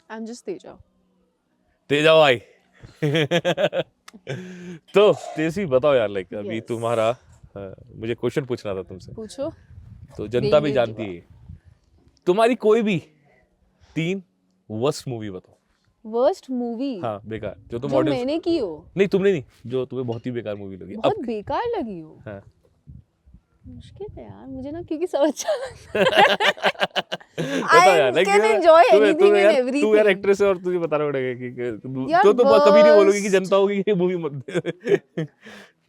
I'm just Teja. Teja भाई. तो तेजस्वी बताओ यार, लाइक अभी Yes. तुम्हारा मुझे क्वेश्चन पूछना था तुमसे, पूछो. तो जनता भी देंगे जानती है. तुम्हारी कोई भी 3 वर्स्ट मूवी बताओ. Worst movie. हाँ बेकार, जो तुम जो ऑडियंस. मैंने की हो. नहीं तुमने नहीं, जो तुम्हें बहुत ही बेकार मूवी लगी. बहुत बेकार लगी हो. हाँ. मुश्किल है यार मुझे ना, क्योंकि सब अच्छा लगता है. बताओ यार, I like can यार, enjoy तुम्हें- anything तुम्हें and यार- everything. तू यार एक्ट्रेस है और तुझे बताना पड़ेगा कि यार तो तुम कभी नहीं बोलोगी कि worst. जनता होगी कि ये मूवी मत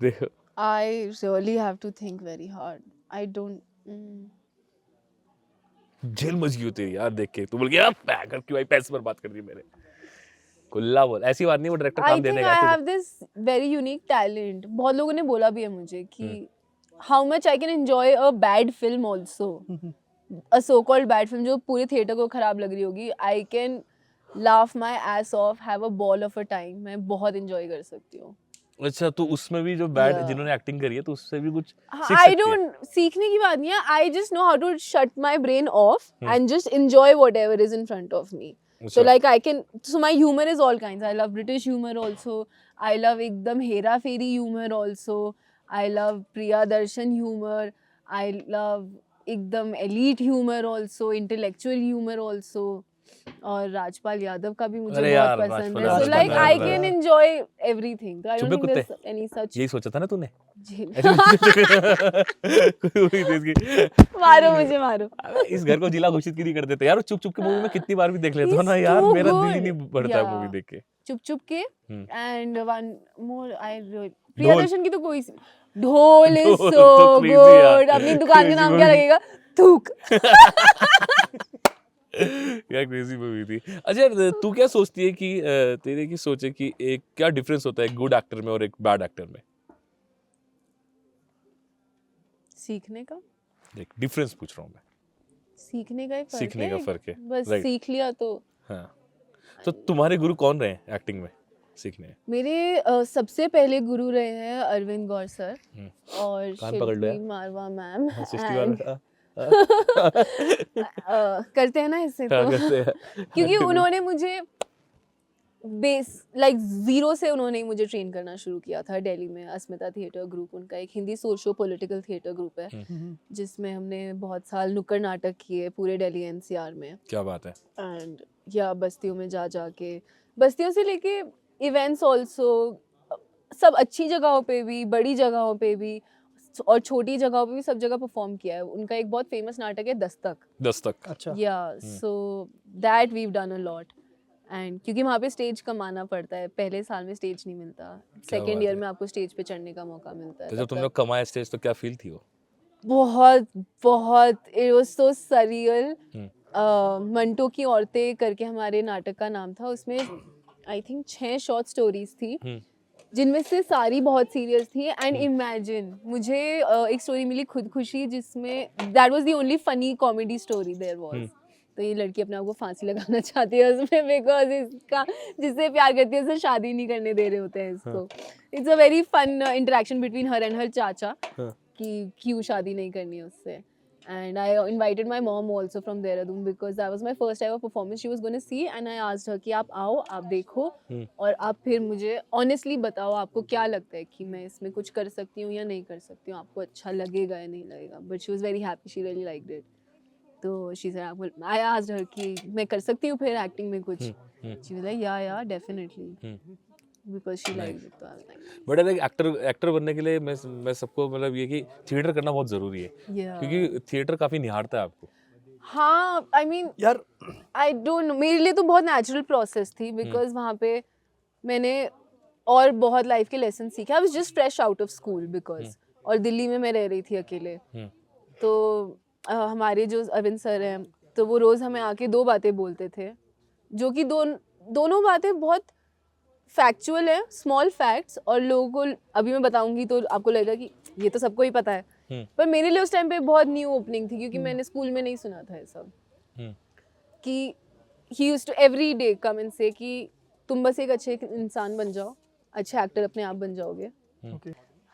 देखो. I really have to think very hard. I don't. Jail मच गई हो तेरी यार देख के, तू बोल गया पैकर क्यों आई, पैसे बर्बाद कर दिए मेरे। खुला बोल, ऐसी बात नहीं, वो डायरेक्टर I काम दे think देगा I तुझे। have this very unique talent. बहुत लोगों ने बोला भी है मुझे कि how much I can enjoy a bad film also. A so-called bad film जो पूरे थिएटर को खराब लग रही होगी. I can laugh my ass off, have a ball of a time. मैं बहुत enjoy कर सकती हूँ. अच्छा, तो उसमें भी जो बैड Yeah. जिन्होंने एक्टिंग करी है तो उससे भी कुछ सीख I सकती है। don't सीखने की बात नहीं है. I just know how to shut my brain off and just enjoy whatever is in front of me. So अच्छा, like I can, so my humor is all kinds. I love British humor also. I love एकदम हेरा फेरी humor also. I love Priya Darshan humor. I love एकदम elite humor also. Intellectual humor also. और राजपाल यादव का भी मुझे अरे बहुत यार, पसंद राजपाल है. So यादव like का I तो can enjoy everything. So I चुप don't bay think there's any such. यही सोचा था ना तूने। जी. कोई हुई थी इसकी। मारो मुझे मारो. अबे, इस घर को जिला घोषित क्यों नहीं कर देते यार, चुप चुप के मूवी में कितनी बार भी देख लेता हूँ ना He's यार, too मेरा दिल ही good. नहीं भरता है Yeah. मूवी देख के। चुप चुप के हम्म। and one more I really ढोल। प्रियदर्शन की तो कोई ढोल is ढोल so तो crazy है यार। good. अपनी दुकान का Crazy नाम क्या movie। लगेगा? थूक. क्या क्रेजी मूवी थी। अच्छा, तू क्या सोचती है कि तेरे की सोच है कि एक क्या डिफरेंस होता है गुड एक्टर में और एक बैड एक्टर में? सीखने का देख, डिफरेंस पूछ रहा हूँ मैं। सीखने का ही फर्क सीखने का है. फर्क है, बस right. सीख लिया तो. हाँ, तो तुम्हारे गुरु कौन रहे हैं एक्टिंग में सीखने में? मेरे सबसे पहले गुरु रहे हैं अरविंद गौर सर और कान पकड़ लो यार। शिल्पी मारवा मैम. हाँ, सृष्टि वाला करते हैं ना इससे हाँ, तो. करते हैं। क्योंकि उन्होंने मुझे बेस लाइक जीरो से उन्होंने ही मुझे ट्रेन करना शुरू किया था दिल्ली में. अस्मिता थिएटर ग्रुप उनका एक Hindi socio political theatre group है जिसमें हमने बहुत साल नुक्कड़ नाटक किए पूरे दिल्ली एनसीआर में. क्या बात है। एंड या बस्तियों में जा के बस्तियों से लेके इवेंट्स ऑल्सो, सब अच्छी जगहों पे भी बड़ी जगहों पे भी और छोटी जगहों पे भी सब जगह परफॉर्म किया है. उनका एक बहुत फेमस नाटक है दस्तक. अच्छा या so that we've done a lot. And क्योंकि वहाँ पे स्टेज कमाना पड़ता है, पहले साल में स्टेज नहीं मिलता, सेकेंड बात ईयर है। में आपको स्टेज पे चढ़ने का मौका मिलता है. तो जब तुम लोग कमाए स्टेज तो क्या फील थी वो? बहुत बहुत इट वाज सो सरियल. हम्म। मंटो की औरतें करके हमारे नाटक का नाम था. उसमें आई थिंक 6 शॉर्ट स्टोरीज थी जिनमें से सारी बहुत सीरियस थी. एंड इमेजिन मुझे एक स्टोरी मिली खुदकुशी जिसमें that was the only funny comedy story there was. तो ये लड़की अपने आप को फांसी लगाना चाहती है उसमें बिकॉज इसका जिससे प्यार करती है उससे शादी नहीं करने दे रहे होते हैं इसको. It's a very fun interaction between her and her चाचा कि क्यों शादी नहीं करनी है उससे. And I invited my mom also from Dehradun because that was my first ever performance she was going to see. And I asked her कि आप आओ, आप देखो और आप फिर मुझे honestly बताओ आपको क्या लगता है कि मैं इसमें कुछ कर सकती हूँ या नहीं कर सकती हूँ, आपको अच्छा लगेगा या नहीं लगेगा. But she was very happy, she really liked it. तो she said, I asked her कि मैं कर सकती हूँ फिर acting में कुछ. She was like, yeah, definitely. Because she liked it. तो I was like, but actor बनने के लिए मैं सबको मतलब ये कि थिएटर करना बहुत जरूरी है. yeah. क्योंकि थिएटर काफी निहारता है आपको. हाँ, I mean यार आई डोंट नो, मेरे लिए तो बहुत नेचुरल प्रोसेस थी बिकॉज वहाँ पे मैंने और बहुत लाइफ के लेसन सीखे. I was just fresh out of school because और दिल्ली में मैं रह रही थी अकेले. तो हमारे जो अरविंद सर हैं तो वो रोज़ हमें आके 2 बातें बोलते थे जो कि दोनों बातें बहुत फैक्चुअल है, स्मॉल फैक्ट्स. और लोगों को अभी मैं बताऊंगी तो आपको लगेगा कि ये तो सबको ही पता है. पर मेरे लिए उस टाइम पे बहुत न्यू ओपनिंग थी क्योंकि मैंने स्कूल में नहीं सुना था ये सब. कि he used to every day come and say कि तुम बस एक अच्छे इंसान बन जाओ, अच्छे एक्टर अपने आप बन जाओगे.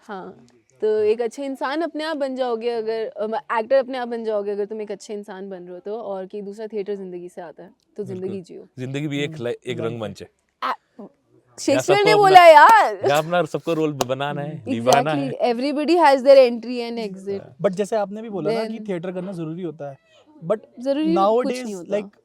हाँ, तो एक अच्छे इंसान अपने आप बन जाओगे अगर एक्टर अपने आप बन जाओगे अगर तुम एक अच्छे इंसान बन रहे हो तो. और कि दूसरा थिएटर जिंदगी से आता है तो जिंदगी जियो. जिंदगी भी एक रंगमंच है. शेक्सपियर ने सबको बोला यार. या अपना सबको रोल बनाना है, निभाना है. Everybody has their entry and exit. But जैसे आपने भी बोला ना कि Then- थिएटर करना जरूरी होता है, बट जरूरी नाउ कुछ नहीं डेज होता. Like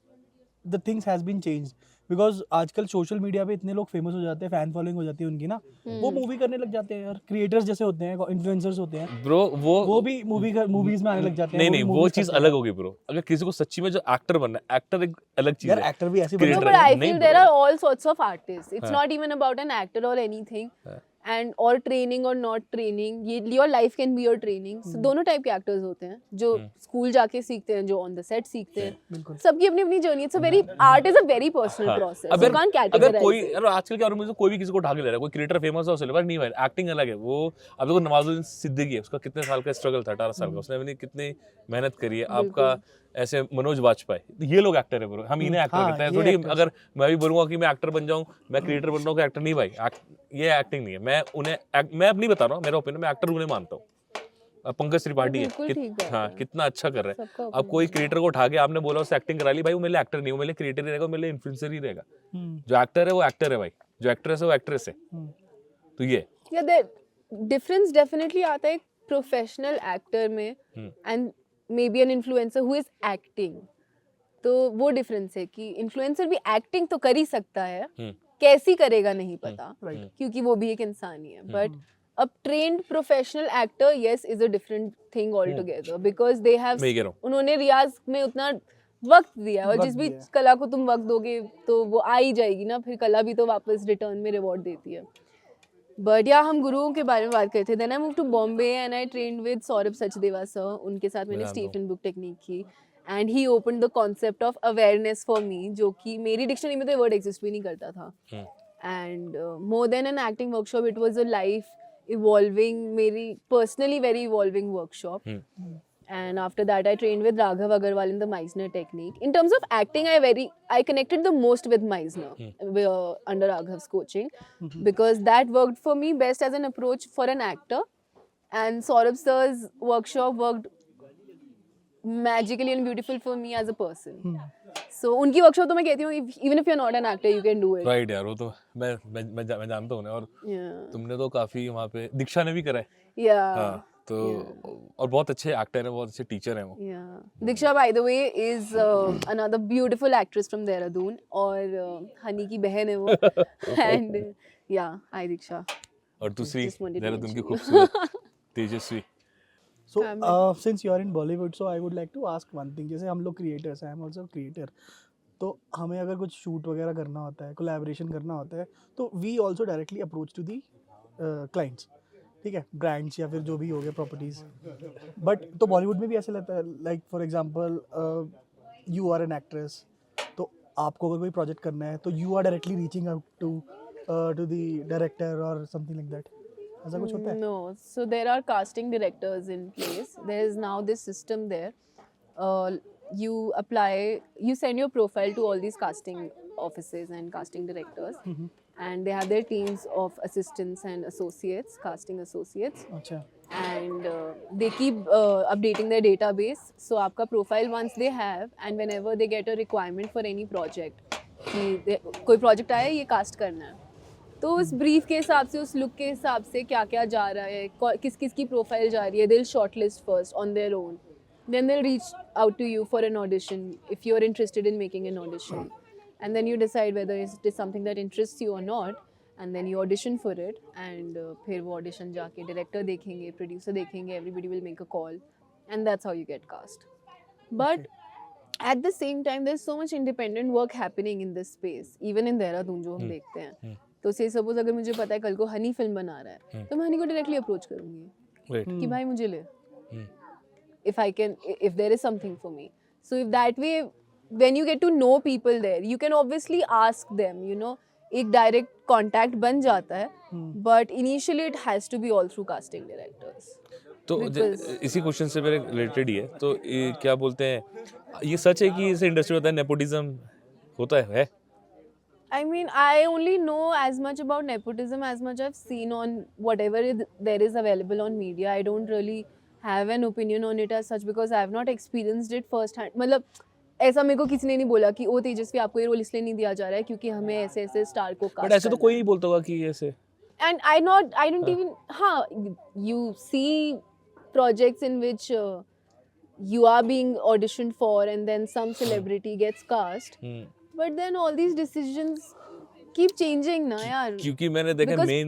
the things has been changed because आजकल सोशल मीडिया पे इतने लोग फेमस हो जाते हैं, फैन फॉलोइंग हो जाती है उनकी ना, वो मूवी करने लग जाते हैं यार. क्रिएटर्स जैसे होते हैं, इन्फ्लुएंसर्स होते हैं, ब्रो वो भी मूवीज में आने लग जाते हैं. नहीं वो movies चीज करते हैं. अलग होगी ब्रो. अगर किसी को सच्ची में जो एक्टर बनना है, एक्टर एक अलग चीज यार है. एक्टर भी ऐसे Creator No, बनते but हैं. I नहीं feel there bro. are all sorts of artists. It's not even about an actor or anything. And और ट्रेनिंग और नॉट ट्रेनिंग, ये your life can be your training. दोनों type के actors होते हैं, जो स्कूल जाके सीखते हैं, जो ऑन द सेट सीखते हैं. सबकी अपनी अपनी journey. It's a very, art is a very personal process. You can't categorise. कोई आजकल क्या हो, कोई भी किसी को उठा के ले रहा है, कोई क्रिएटर फेमस हो सिल्वर नहीं भाई, एक्टिंग अलग है. वो अब देखो नवाजुद्दीन सिद्दीकी है, उसका कितने साल का स्ट्रगल था, 18 साल का, उसने अपनी कितनी मेहनत करी है. आपका ऐसे मनोज वाजपेयी, ये लोग एक्टर है ब्रो, हम इन्हें एक्टर कहते हैं. थोड़ी अगर मैं भी बोलूंगा कि मैं एक्टर बन जाऊं, मैं क्रिएटर बन रहा हूं, एक्टर नहीं भाई, ये एक्टिंग नहीं है. मैं अपनी बता रहा हूँ, मेरा ओपिनियन, मैं एक्टर उन्हें मानता हूँ. पंकज त्रिपाठी है, हाँ कितना अच्छा कर रहा है. अब कोई क्रिएटर को उठा के आपने बोला उससे एक्टिंग करा ली, भाई वो मेरे लिए एक्टर नहीं, वो मेरे लिए क्रिएटर ही रहेगा, मेरे लिए इन्फ्लुएंसर ही रहेगा. जो एक्टर है वो एक्टर है भाई, जो एक्ट्रेस है वो एक्ट्रेस है. तो ये डिफरेंस डेफिनेटली आता है प्रोफेशनल एक्टर में and may be an influencer who is acting. तो वो डिफरेंस है कि इन्फ्लुएंसर भी एक्टिंग तो कर ही सकता है, कैसी करेगा नहीं पता, क्योंकि वो भी एक इंसान ही है. बट अब trend professional actor, yes, is a different thing all together, because they have, उन्होंने रियाज में उतना वक्त दिया, और जिस भी कला को तुम वक्त दोगे तो वो आ ही जाएगी ना. फिर कला भी तो वापस रिटर्न में रिवॉर्ड देती है. बट या हम गुरुओं के बारे में बात करते थे. Then I move to Bombay and I trained with Saurabh Sachdeva sir. उनके साथ मैंने स्टीफन बुक टेक्निक की and he opened the concept of awareness for me, जो कि मेरी डिक्शनरी में तो वर्ड एग्जिस्ट भी नहीं करता था. And more than an acting workshop, it was a life evolving, मेरी personally very evolving workshop. And after that I trained with Raghav Agarwal in the Meisner technique. In terms of acting, I connected the most with Meisner under Raghav's coaching, because that worked for me best as an approach for an actor, and Saurabh sir's workshop worked magically and beautiful for me as a person. So उनकी workshop तो मैं कहती हूँ, even if you're not an actor you can do it. Right यार, वो तो मैं जानता हूँ. और तुमने तो काफी वहाँ पे, दीक्षा ने भी करा है. Yeah. तो और बहुत अच्छे एक्टर हैं, बहुत अच्छे टीचर हैं वो. दीक्षा by the way is another beautiful actress from Dehradun, और हनी की बहन है वो. And yeah, hi Diksha. और दूसरी देहरादून की खूबसूरत तेजस्वी. So since you are in Bollywood, so I would like to ask one thing. जैसे हम लोग creators हैं, I am also a creator. तो हमें अगर कुछ शूट वगैरह करना होता है, कोलैबोरेशन करना होता है, तो we also directly approach to the clients, ठीक है, ब्रांड्स या फिर जो भी हो गया प्रॉपर्टीज. बट तो बॉलीवुड में भी ऐसे लगता है, like for example you are an actress, तो आपको अगर कोई प्रोजेक्ट करना है तो you are directly reaching out to the director और समथिंग लाइक दैट. ऐसा कुछ होता है? No, so there are casting directors in place. There is now this system there. You apply, you send your profile to all these casting offices and casting directors, and they have their teams of assistants and associates, casting associates. अच्छा. And they keep updating their database. So आपका profile once they have, and whenever they get a requirement for any project, कि कोई project आया ये cast करना है, तो उस ब्रीफ के हिसाब से, उस लुक के हिसाब से क्या क्या जा रहा है, किस किस की प्रोफाइल जा रही है, they'll shortlist first on their own, then they'll reach out to you for an audition if you're interested in making an audition, and then you decide whether it is something that interests you or not, and then you audition for it, and फिर वो audition जाके director देखेंगे, producer देखेंगे, everybody will make a call, and that's how you get cast. But at the same time there's so much independent work happening in this space, even in Dehradun जो हम देखते हैं. तो से suppose अगर मुझे पता है कल को हनी फिल्म बना रहा है, तो मैं हनी को डायरेक्टली अप्रोच करूंगी कि भाई मुझे ले, if I can, if there is something for me. So if that way, when you get to know people there, you can obviously ask them, you know, एक डायरेक्ट कांटेक्ट बन जाता है, but initially it has to be all through casting directors. तो इसी question से मेरे related ही है. तो ये क्या बोलते हैं, ये सच है कि इस इंडस्ट्री में होता है, नेपोटिज्म होता है? I mean, I only know as much about nepotism as much I've seen on whatever there is available on media. I don't really have an opinion on it as such because I have not experienced it first hand. मतलब ऐसा मेरे को किसी ने नहीं बोला कि ओ तेजस्वी आपको ये रोल इसलिए नहीं दिया जा रहा है क्योंकि हमें ऐसे ऐसे स्टार को कास्ट. बट ऐसे तो कोई नहीं बोलता होगा कि ऐसे. And I don't even, हाँ, you see projects in which you are being auditioned for and then some celebrity gets cast. But then all these decisions keep changing ना यार. क्योंकि मैंने देखा मैंने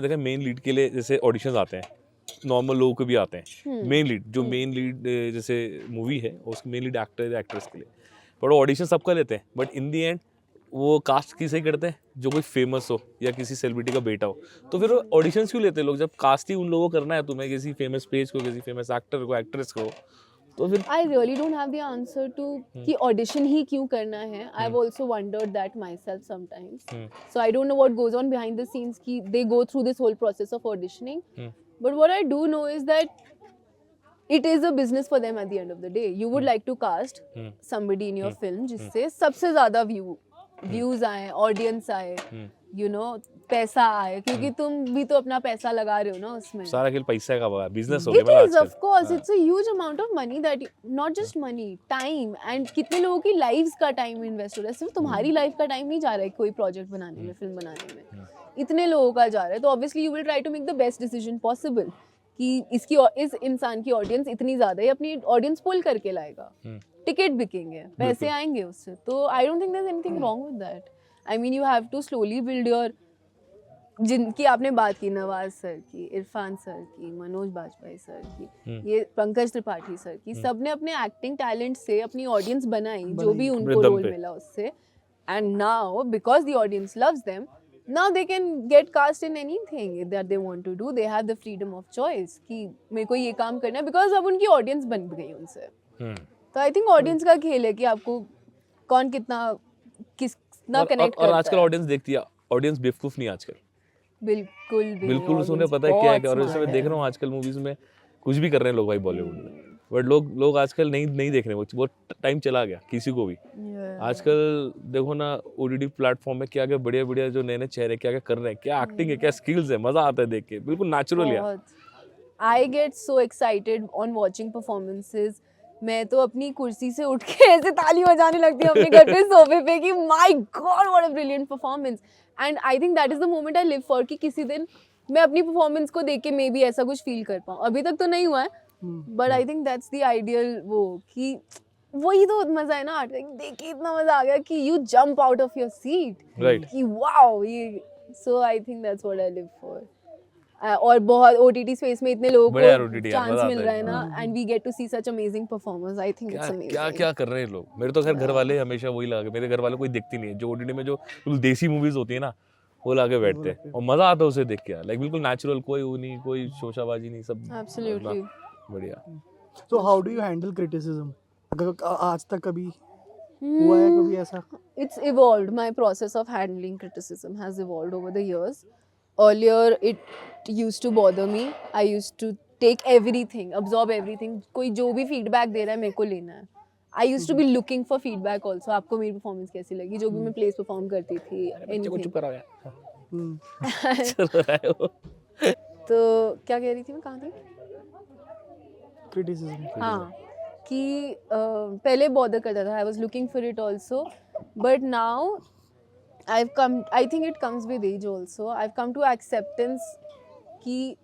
देखा मेन लीड के लिए जैसे ऑडिशंस आते हैं, नॉर्मल लोगों के भी आते हैं. मेन लीड जैसे मूवी है उसकी मेन लीड एक्टर या एक्ट्रेस के लिए, बट ऑडिशन सबका लेते हैं. बट इन दी एंड वो कास्ट किसे ही करते हैं जो कोई फेमस हो या किसी सेलिब्रिटी का बेटा हो, तो फिर ऑडिशंस क्यों लेते हैं लोग जब कास्ट ही उन लोगों को करना है तुम्हें, किसी फेमस पेज को, किसी फेमस एक्टर को, एक्ट्रेस को, तो फिर I really don't have the answer to कि audition ही क्यों करना है. I've also wondered that myself sometimes. So I don't know what goes on behind the scenes कि they go through this whole process of auditioning. But what I do know is that it is a business for them at the end of the day. You would like to cast somebody in your film जिससे सबसे ज़्यादा views आए, audience आए, you know, पैसा आए, क्योंकि तुम भी तो अपना पैसा लगा रहे हो ना उसमें. सारा खेल पैसे का बिजनेस हो It गया is, of course. It's a huge amount of money that not just money, time and कितने लोगों की lives का time invest हो रहा है. सिर्फ तुम्हारी life का time नहीं जा रहा है कोई project बनाने में, film बनाने में. इतने लोगों का जा रहा है, तो obviously you will try to make the best decision possible कि इस इंसान की audience इतनी ज़्यादा है, अपनी audience pull करके लाएगा. टिकट बिकेंगे, पैसे आएंगे उससे. तो I don't think there's anything wrong with that. I mean, you have to slowly build your जिनकी आपने बात की, नवाज सर की, इरफान सर की, मनोज बाजपेयी सर की, ये पंकज त्रिपाठी सर की, सबने अपने एक्टिंग टैलेंट से अपनी ऑडियंस बनाई, जो भी उनको रोल मिला उससे. And now because the audience loves them, now they can get cast in anything that they want to do. They have the freedom of choice कि मेरे को ये काम करना है, because अब उनकी ऑडियंस बन गई उनसे. तो आई थिंक ऑडियंस का खेल है कि आपको कौन कितना कनेक्ट करता है. और आजकल ऑडियंस देखती है, ऑडियंस बेवकूफ नहीं आजकल, बिल्कुल उन्हें पता है क्या है. और जैसे मैं देख रहा हूँ आजकल मूवीज में कुछ भी कर रहे हैं लोग भाई बॉलीवुड में, बट लोग आजकल नहीं देख रहे, वो टाइम चला गया किसी को भी. आजकल देखो ना ओटीटी प्लेटफॉर्म में क्या क्या बढ़िया जो नए चेहरे क्या क्या कर रहे हैं, क्या एक्टिंग है, क्या स्किल्स है, मजा आता है देख के, बिल्कुल नेचुरल है. I get so excited on watching performances. मैं तो अपनी कुर्सी से उठ के ऐसे ताली बजाने लगती हूँ अपने घर पे सोफे पे कि my God what a brilliant performance. And I think that is the moment I live for कि किसी दिन मैं अपनी परफॉर्मेंस को देख के मे बी ऐसा कुछ फील कर पाऊँ. अभी तक तो नहीं हुआ है, but I think that's the ideal वो कि वही तो मजा है ना आर्ट देख के. इतना मजा आ गया कि you jump out of your seat, right, कि वाओ ये. So I think that's what I live for. और बहुत ओटीटी स्पेस में इतने लोगों को चांस मिल रहा है ना, and we get to see such amazing performers. I think it's amazing. क्या कर रहे हैं लोग. मेरे तो खैर घर वाले हमेशा वही लगा, मेरे घर वाले कोई देखती नहीं है जो ओटीटी में जो बिल्कुल देसी मूवीज होती है ना, वो लाके बैठते हैं और मजा आता है उसे देख के. लाइक बिल्कुल नेचुरल, कोई वो नहीं, कोई शोशाबाजी नहीं, सब एब्सोल्युटली बढ़िया. So how do you handle criticism? आज तक कभी हुआ है कभी ऐसा? It's evolved. My process of handling criticism has evolved over the years. Earlier, it used to bother me. I used to take everything, absorb everything. कोई जो भी feedback दे रहा है मेरे को लेना है. I used to be looking for feedback also. आपको मेरी performance कैसी लगी? जो भी मैं plays perform करती थी. Anything. चुप कराओ यार. चल रहा है वो. तो क्या कह रही थी मैं, कहाँ थी? Criticism. हाँ, कि पहले बॉदर करता था. I was looking for it also, but now I think it comes with age also. I have come to acceptance कि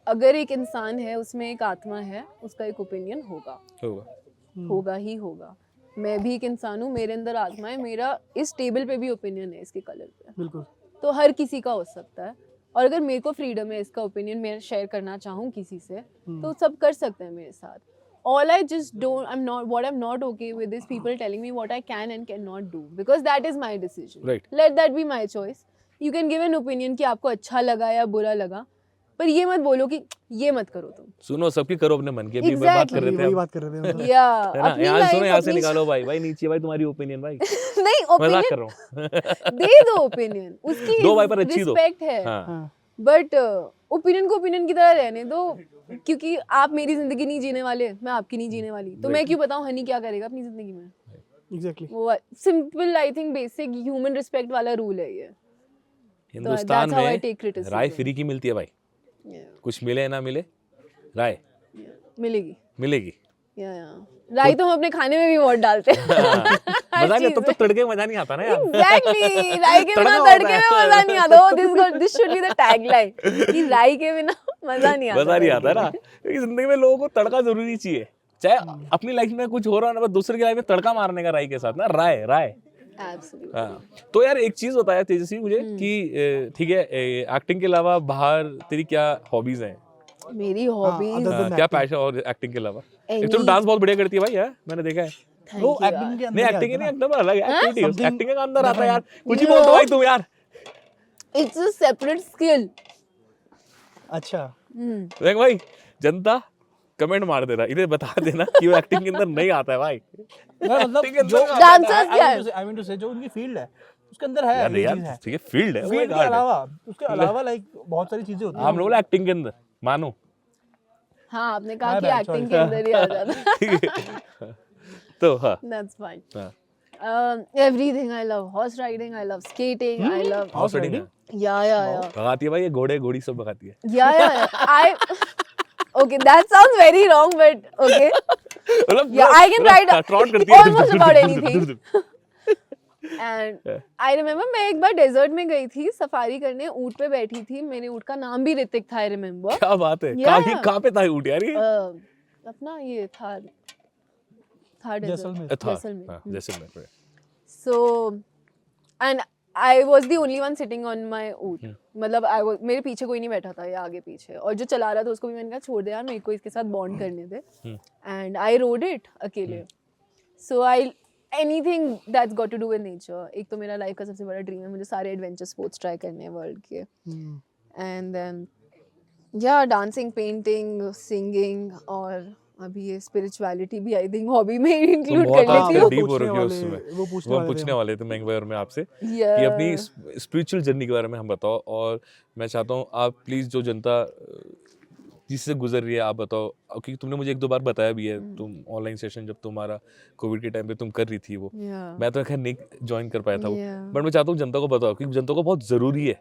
अगर एक इंसान है उसमें एक आत्मा है, उसका एक ओपिनियन होगा ही होगा. मैं भी एक इंसान हूँ, मेरे अंदर आत्मा है, मेरा इस टेबल पे भी ओपिनियन है इसके कलर पे. बिल्कुल. तो हर किसी का हो सकता है, और अगर मेरे को फ्रीडम है इसका ओपिनियन मैं शेयर करना चाहूँ किसी से, तो सब कर सकते हैं मेरे साथ. All I just don't, I'm not okay with is people telling me what I can and cannot do, because that is my decision. Right. Let that be my choice. You can give an opinion कि आपको अच्छा लगा या बुरा लगा, पर ये मत बोलो कि ये मत करो तुम. सुनो, सबकी करो अपने मन की. अभी बात कर रहे थे, बात कर रहे थे. या सुनो, यहाँ से निकालो भाई नीचे भाई तुम्हारी ओपिनियन भाई. नहीं, मजाक कर रहा हूँ. दे दो ओपिनियन, उसकी दो भाई पर अच्छी दो. रिस्पेक्ट है, बट ओपिनियन को ओपिनियन की तरह रहने दो, क्योंकि आप मेरी जिंदगी नहीं जीने वाले, मैं आपकी नहीं जीने वाली, तो मैं क्यों बताऊं हनी क्या करेगा अपनी जिंदगी में. Exactly. वो simple, I think basic human respect वाला रूल है ये. हिंदुस्तान में राय फ्री की मिलती है भाई. कुछ मिले ना मिले, राय मिलेगी. राय तो हम अपने खाने में भी बहुत डालते हैं. मजा नहीं, तब तो तड़के में मजा नहीं आता ना यार. Exactly. राय के बिना तड़के में मजा नहीं आता. This should be the tagline कि राय के बिना मजा नहीं आता. मजा नहीं आता ना, क्योंकि जिंदगी में लोगों को तड़का जरूरी चाहिए. चाहे अपनी लाइफ में कुछ हो रहा है ना, दूसरे की लाइफ में तड़का मारने का राय के साथ ना, राय. तो यार एक चीज बताया तेजस्वी मुझे कि ठीक है, एक्टिंग के अलावा बाहर तेरी क्या हॉबीज हैं? मेरी हॉबीज क्या पैशन और एक्टिंग के अलावा? एक तो डांस बहुत बढ़िया करती है भाई. मैंने देखा है. Thank वो you, एक्टिंग के अंदर नहीं ही एक्टिंग आता नहीं है एकदम अलग है एक्टिविटी Something एक्टिंग के अंदर आता है यार कुछ ही No. बोल दो भाई तुम यार It's a separate skill. ना। अच्छा देख भाई जनता कमेंट मार देना इन्हें बता देना कि वो एक्टिंग के अंदर नहीं आता है भाई मैं मतलब Acting के अंदर जो आता है। Dancers क्या है? आई मीन टू से जो उनकी फील्ड है उसके अंदर है यार ये यार चीज है। ठीक है फील्ड है वो फील्ड एक के आर्ट है अलावा उसके अलावा लाइक बहुत सारी चीजें होती हैं। हम लोग एक्टिंग के अंदर मानो हाँ आपने कहा My कि bad, एक्टिंग sorry. के अंदर ही आ जाता ठीक है तो हाँ That's fine. हाँ Everything I love. Horse riding, I love skating, I love. Horse riding है Yeah. भगाती है भाई ये घोड़े घोड़ी सब भगाती है Yeah. Okay, that sounds very wrong, but okay. मतलब Yeah, I can ride trout करती है almost about anything. And I remember मैं एक बार डेजर्ट में गई थी सफारी करने ऊँट पे बैठी थी मेरे ऊँट का नाम भी ऋतिक था I remember. क्या बात है Yeah. कहाँ पे था ऊँट यार ये अपना ये था जैसलमेर। डेजर्ट जैसलमेर हाँ, Jaisalmer So, and I was the only one sitting on my ऊँट मतलब मेरे पीछे कोई नहीं बैठा था या आगे पीछे और जो चला रहा था उसको भी मैंने कहा छोड़ दे यार मेरे को इसके साथ बॉन्ड करने दे एंड आई रोड इट अकेले so I anything that's got to do with nature एक तो मेरा लाइफ का सबसे बड़ा ड्रीम है मुझे सारे एडवेंचर स्पोर्ट्स ट्राई करने हैं वर्ल्ड के एंड देन या डांसिंग पेंटिंग सिंगिंग और अभी ये स्पिरिचुअलिटी भी आई थिंक हॉबी में तुम इंक्लूड बहुत कर लेती आजकल हूँ डीप हो रखी हो पूछने उसमें वाले- वो पूछने वो हम वाले पूछने थे वाले थे मैंगवायर में आपसे कि Yeah. अपनी स्पिरिचुअल जर्नी के बारे में हम बताओ और मैं चाहता हूँ आप प्लीज जो जनता जिससे गुजर रही है आप बताओ क्योंकि तुमने मुझे एक दो बार बताया भी है तुम ऑनलाइन सेशन जब तुम्हारा कोविड के टाइम पे तुम कर रही थी वो Yeah. मैं तो खैर नहीं ज्वाइन कर पाया था वो Yeah. बट मैं चाहता हूँ जनता को बताओ क्योंकि जनता को बहुत जरूरी है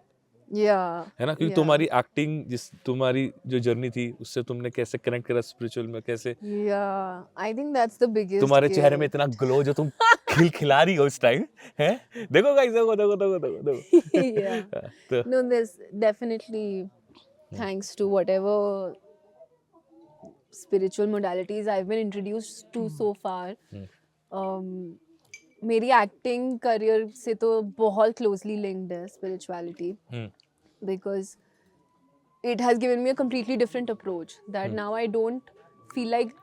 Yeah. है ना क्योंकि Yeah. तुम्हारी एक्टिंग जिस तुम्हारी जो जर्नी थी उससे तुमने कैसे कनेक्ट करा स्पिरिचुअल में कैसे Yeah, I think that's the biggest. तुम्हारे चेहरे में gift. इतना ग्लो जो तुम खिलखिला रही हो इस टाइम है देखो गाइस देखो Yeah. तो No, there's definitely thanks to whatever spiritual modalities I've been introduced to so far. मेरी एक्टिंग करियर से तो बहुत क्लोजली लिंक्ड है spirituality because it has given me a completely different approach that now I don't feel like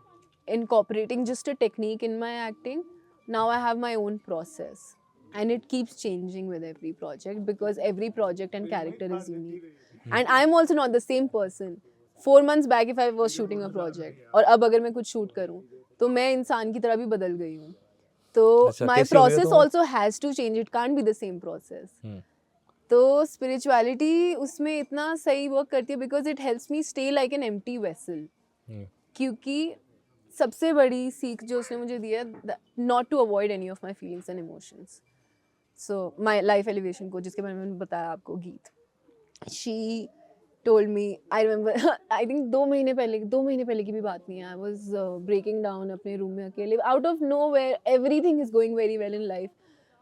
incorporating just a technique in my acting. Now I have my own process and it keeps changing with every project because every project and character is unique. And I'm also not the same person. 4 months back if I was shooting a project और अब अगर मैं कुछ shoot करूँ तो मैं इंसान की तरह भी बदल गई हूँ तो अच्छा, my कैसी हो गई हो process तुम? also has to change. It can't be the same process. तो स्पिरिचुअलिटी उसमें इतना सही वर्क करती है because it helps me stay like an empty vessel क्योंकि सबसे बड़ी सीख जो उसने मुझे दी है not to avoid any of my feelings and emotions so my life elevation को जिसके बारे में मैंने बताया आपको Geet she told me I remember I think 2 महीने पहले की भी बात नहीं है आई वॉज ब्रेकिंग डाउन अपने रूम में अकेले out of nowhere everything is going very well in life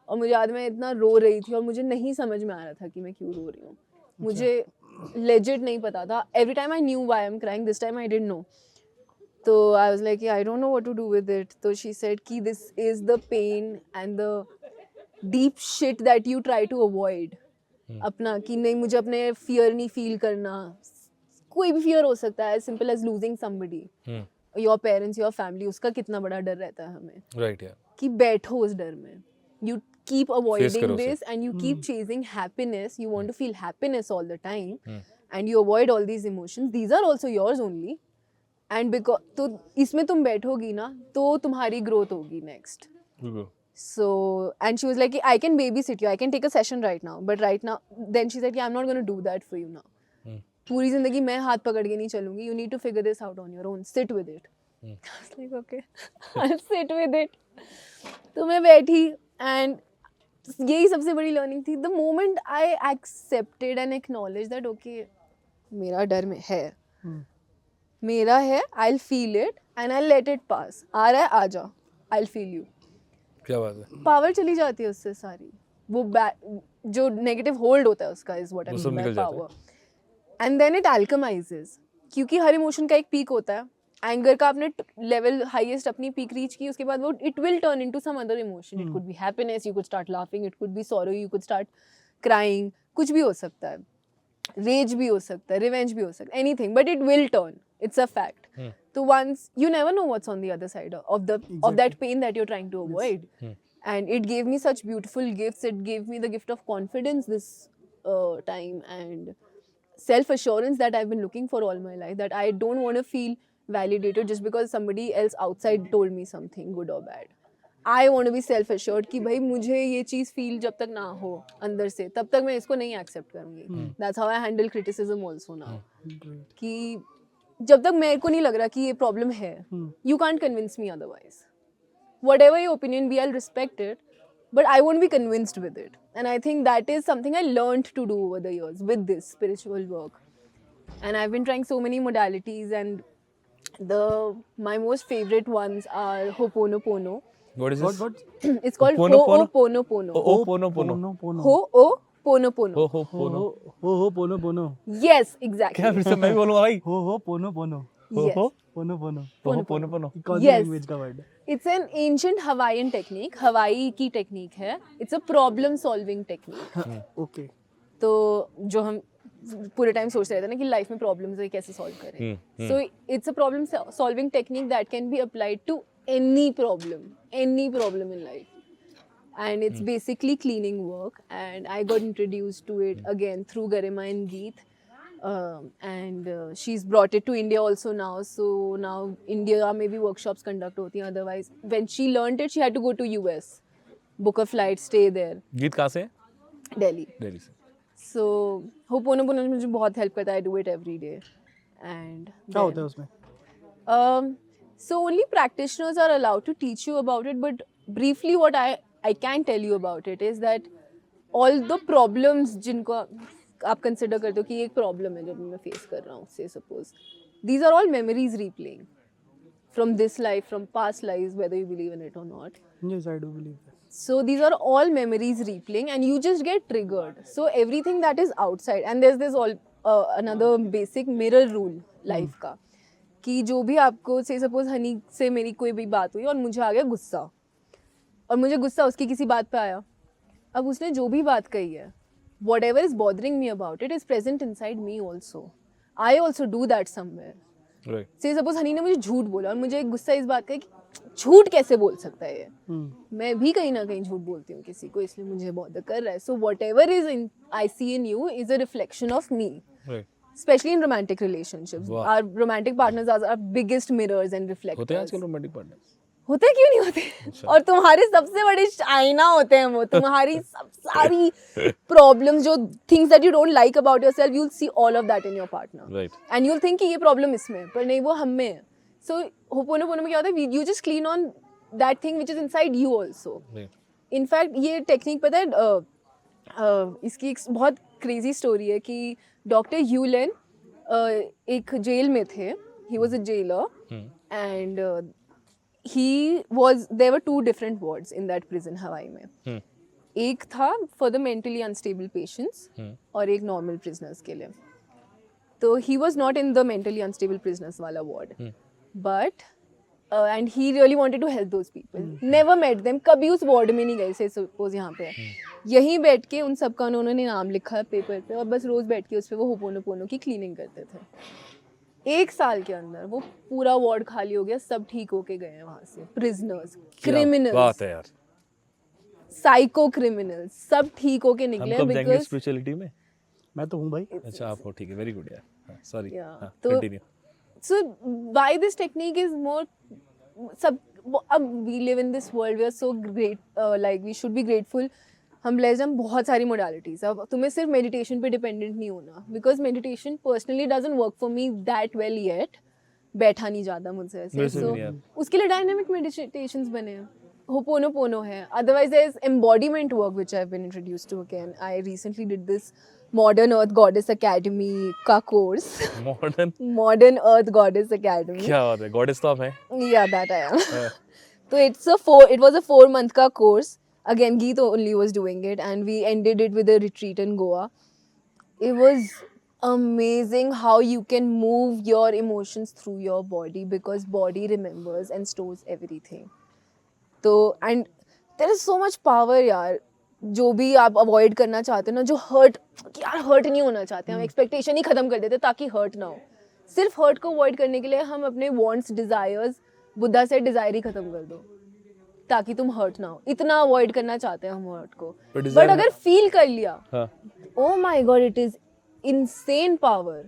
और मुझे याद मैं इतना रो रही थी और मुझे नहीं समझ में आ रहा था कि मैं क्यों रो रही हूँ मुझे लेजिट नहीं पता था every time I knew why I am crying this time I didn't know तो I was like I don't know what to do with it तो शी सेड कि this is the pain and the deep shit that you try to avoid अपना कि नहीं मुझे अपने fear नहीं feel करना कोई भी फियर हो सकता है simple as losing somebody your parents your family उसका कितना बड़ा डर रहता है हमें राइट यार कि बैठो उस डर में you keep avoiding करो उसे। this and you keep chasing happiness you want to feel happiness all the time and you avoid all these emotions these are also yours only and because तो इसमें तुम बैठोगी ना तो तुम्हारी growth होगी next so and she was like I can babysit you I can take a session right now but right now then she said I'm not going to do that for you now पूरी जिंदगी मैं हाथ पकड़ के नहीं चलूंगी you need to figure this out on your own sit with it I was like okay I'll sit with it तो मैं बैठी एंड यही सबसे बड़ी लर्निंग थी the moment I accepted and acknowledge that okay मेरा डर में है मेरा है I feel it and I let it pass आ रहा है आ जा आई फील यू क्या बात है पावर चली जाती है उससे सारी वो जो नेगेटिव होल्ड होता है उसका इज व्हाट आई वो सब मीन निकल बाय जाता है। पावर एंड देन इट अल्केमाइजेस क्योंकि हर इमोशन का एक पीक होता है एंगर का आपने लेवल हाईएस्ट अपनी पीक रीच की उसके बाद वो it will turn into some other emotion it could be happiness you could start laughing it could be sorrow you could start crying कुछ भी हो सकता है रेज भी हो सकता है रिवेंज भी हो सकता है anything but it will turn It's a fact. So once you never know what's on the other side of that pain that you're trying to avoid. And it gave me such beautiful gifts. It gave me the gift of confidence this time, and self-assurance that I've been looking for all my life, that I don't want to feel validated just because somebody else outside told me something good or bad. I want to be self-assured कि भाई मुझे ये चीज़ feel जब तक ना हो अंदर से, तब तक मैं इसको नहीं accept करूँगी. That's how I handle criticism also now. कि जब तक मेरे को नहीं लग रहा कि ये problem है, you can't convince me otherwise. Whatever your opinion be, I'll respect it, but I won't be convinced with it. And I think that is something I learned to do over the years with this spiritual work. And I've been trying so many modalities, and my most favorite ones are Ho'oponopono. What is this? What? It's called Ho'oponopono. Ho'oponopono. Ho'oponopono. Ho'opono. हो पोनो पोनो. Yes, exactly. क्या फिर से मैं भी बोलूँगा भाई? हो पोनो पोनो. Yes. पोनो पोनो. Ho'oponopono. कौन सी Yes. लैंग्वेज का वर्ड है? It's an ancient Hawaiian technique. Hawaii की technique है. It's a problem solving technique. Okay. तो जो हम पूरे टाइम सोचते रहते हैं ना कि लाइफ में प्रॉब्लम्स है कैसे सॉल्व करें. So it's a problem solving technique that can be applied to any problem in life. And it's basically cleaning work, and I got introduced to it again through Garima and Geet. And she's brought it to India also now. So now India maybe workshops conduct hoti hain. Otherwise, when she learned it, she had to go to US, book a flight, stay there. गीत कहाँ से? Delhi. Delhi से. So Ho'oponopono मुझे बहुत help करता है. I do it every day. And क्या होता है उसमें? So only practitioners are allowed to teach you about it, but briefly what I can tell you about it is that all the problems जिनको आप consider करते हो कि एक problem है जो मैं face कर रहा हूँ, say suppose, these are all memories replaying from this life, from past lives, whether you believe in it or not. Yes, I do believe that. So these are all memories replaying, and you just get triggered. So everything that is outside, and there's this all another basic mirror rule life का, कि जो भी आपको से suppose Honey से मेरी कोई भी बात हुई और मुझे आ गया गुस्सा, और मुझे गुस्सा उसकी किसी बात पे आया. अब उसने जो भी बात कही है, whatever is bothering me about it is present inside me also. I also do that somewhere. Right. से सपोज हनी ने मुझे झूठ बोला और मुझे गुस्सा इस बात का कि झूठ कैसे बोल सकता है ये. मैं भी कहीं ना कहीं झूठ बोलती हूँ किसी को, इसलिए मुझे बॉदर कर रहा है. सो whatever is in I see in you is a reflection of me. Right. Especially in romantic relationships. Wow. Our romantic partners are our biggest mirrors and reflectors. होते हैं आजकल रोमांटिक पार्टनर्स? होते हैं, क्यों नहीं होते? और तुम्हारे सबसे बड़े आईना होते हैं वो. तुम्हारी सब सारी प्रॉब्लम्स, जो things that you don't like about yourself, you will see all of that in your partner. Right. And you will think कि ये प्रॉब्लम इसमें, पर नहीं, वो हम में है. सो होपोनोपोनो में क्या होता है, you just clean on that thing which is inside you also. Right. In fact ये टेक्निक पता है, इसकी एक बहुत क्रेजी स्टोरी है कि डॉक्टर ह्यूलेन एक जेल में थे. He was a jailer, and there were 2 different wards in that prison हवाई में. एक था for the mentally unstable patients और एक नॉर्मल प्रिजनर्स के लिए. तो he was not in the mentally unstable prisoners वाला ward, but and he really wanted to help those people. Never met them, कभी उस वार्ड में नहीं गए. से सपोज यहाँ पे यहीं बैठ के उन सबका उन्होंने नाम लिखा पेपर पे, और बस रोज बैठ के उस पे वो होपोनोपोनो की क्लीनिंग करते थे. 1 साल के अंदर वो पूरा वार्ड खाली हो गया. सब ठीक होके गए हैं वहाँ से. प्रिजनर्स, क्रिमिनल्स, बात है यार, साइको क्रिमिनल्स, सब ठीक होके हम निकले. कब जाएंगे स्पिरिचुअलिटी में? मैं तो हूँ भाई. अच्छा आप हो, ठीक है, वेरी गुड यार. सॉरी, तो continue. So why this technique is more, we live in this world, we are so great, like we should be grateful. हम blessed, हम बहुत सारी modalities. अब तुम्हें सिर्फ meditation पे dependent नहीं होना, because meditation personally doesn't work for me that well yet. बैठा नहीं जाता मुझसे ऐसे. So उसके लिए dynamic meditations बने हैं. Ho'oponopono है. Otherwise there is embodiment work which I've been introduced to again. I recently did this Modern Earth Goddess Academy का course. Modern Earth Goddess Academy. क्या बात है, गॉडेस तो आप हैं? Yeah, that I am. So it was a 4-month का course. Again, Geet only was doing it, and we ended it with a retreat in Goa. It was amazing how you can move your emotions through your body, because body remembers and stores everything. So, and there is so much power यार. जो भी आप avoid करना चाहते हो ना, जो hurt, यार हर्ट नहीं होना चाहते, हम एक्सपेक्टेशन ही खत्म कर देते ताकि हर्ट ना हो. सिर्फ हर्ट को अवॉइड करने के लिए हम अपने वांट्स डिजायर्स बुद्धा से डिजायर ही खत्म कर दो ताकि तुम हर्ट ना हो. इतना अवॉइड करना चाहते हैं हम हर्ट को. बट अगर फील कर लिया, oh my god, it is insane power.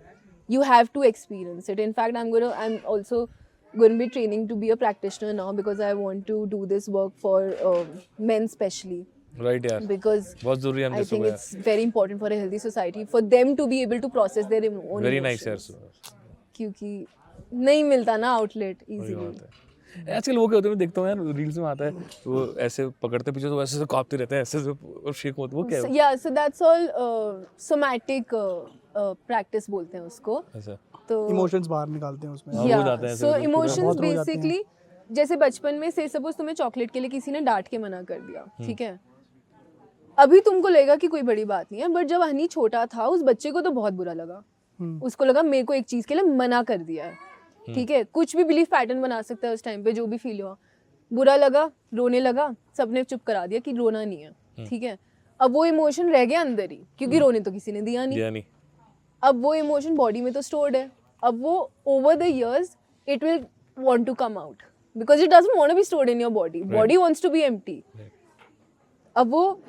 You have to experience it. In fact, I'm also going to be training to be a practitioner now because I want to do this work for men especially. Right यार, Because बहुत जरूरी है हम I जैसे think it's very important for a healthy society for them to be able to process their own very nice यार. emotions. क्योंकि नहीं मिलता ना आउटलेट वही इजीली. बात है. आजकल वो क्या होते हैं, मैं देखता हूँ यार रील्स में आता है, वो ऐसे पकड़ते पीछे तो ऐसे कांपते रहते हैं, ऐसे और शेक होते, वो क्या है? Yeah, so that's all somatic practice बोलते हैं उसको. ऐसा तो इमोशंस बाहर निकालते हैं उसमें. हाँ, हो जाते हैं ऐसे so तो emotions बहुत हो जाते हैं. basically जैसे बचपन में से सपोज तुम्हें चॉकलेट के लिए किसी ने डांट के मना कर दिया, ठीक है, अभी तुमको लगेगा कि कोई बड़ी बात नहीं है, बट जब हनी छोटा था उस बच्चे को तो बहुत बुरा लगा. उसको लगा मेरे को एक चीज के लिए मना कर दिया है, ठीक है. कुछ भी बिलीफ पैटर्न बना सकता है उस टाइम पे, जो भी फील हुआ, बुरा लगा, रोने लगा, सबने चुप करा दिया कि रोना नहीं है, ठीक है. अब वो इमोशन रह गया अंदर ही, क्योंकि रोने तो किसी ने दिया नहीं. यानी अब वो इमोशन बॉडी में तो स्टोर्ड है. अब वो over the years it will want to come out because it doesn't want to be stored in your body. Body wants to be empty. अब वो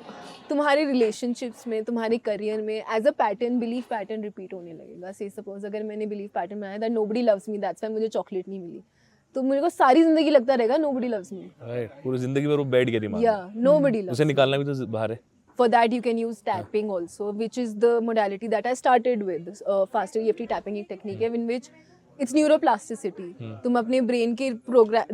तुम्हारे रिलेशनशिप्स में, तुम्हारे करियर में as a pattern, belief pattern repeat होने लगेगा. Say suppose अगर मैंने बिलीफ पैटर्न बनाया that nobody loves me, that's why मुझे चॉकलेट नहीं मिली, तो मेरे को सारी जिंदगी लगता रहेगा नोबडी लव्स मी. राइट, पूरी जिंदगी भर वो बैठ गया दिमाग में. या नोबडी लव्स. उसे निकालना भी तो बाहर है. For that, you can use tapping also, which is the modality that I started with. Faster EFT tapping एक technique है in which it's neuroplasticity. तुम अपने brain की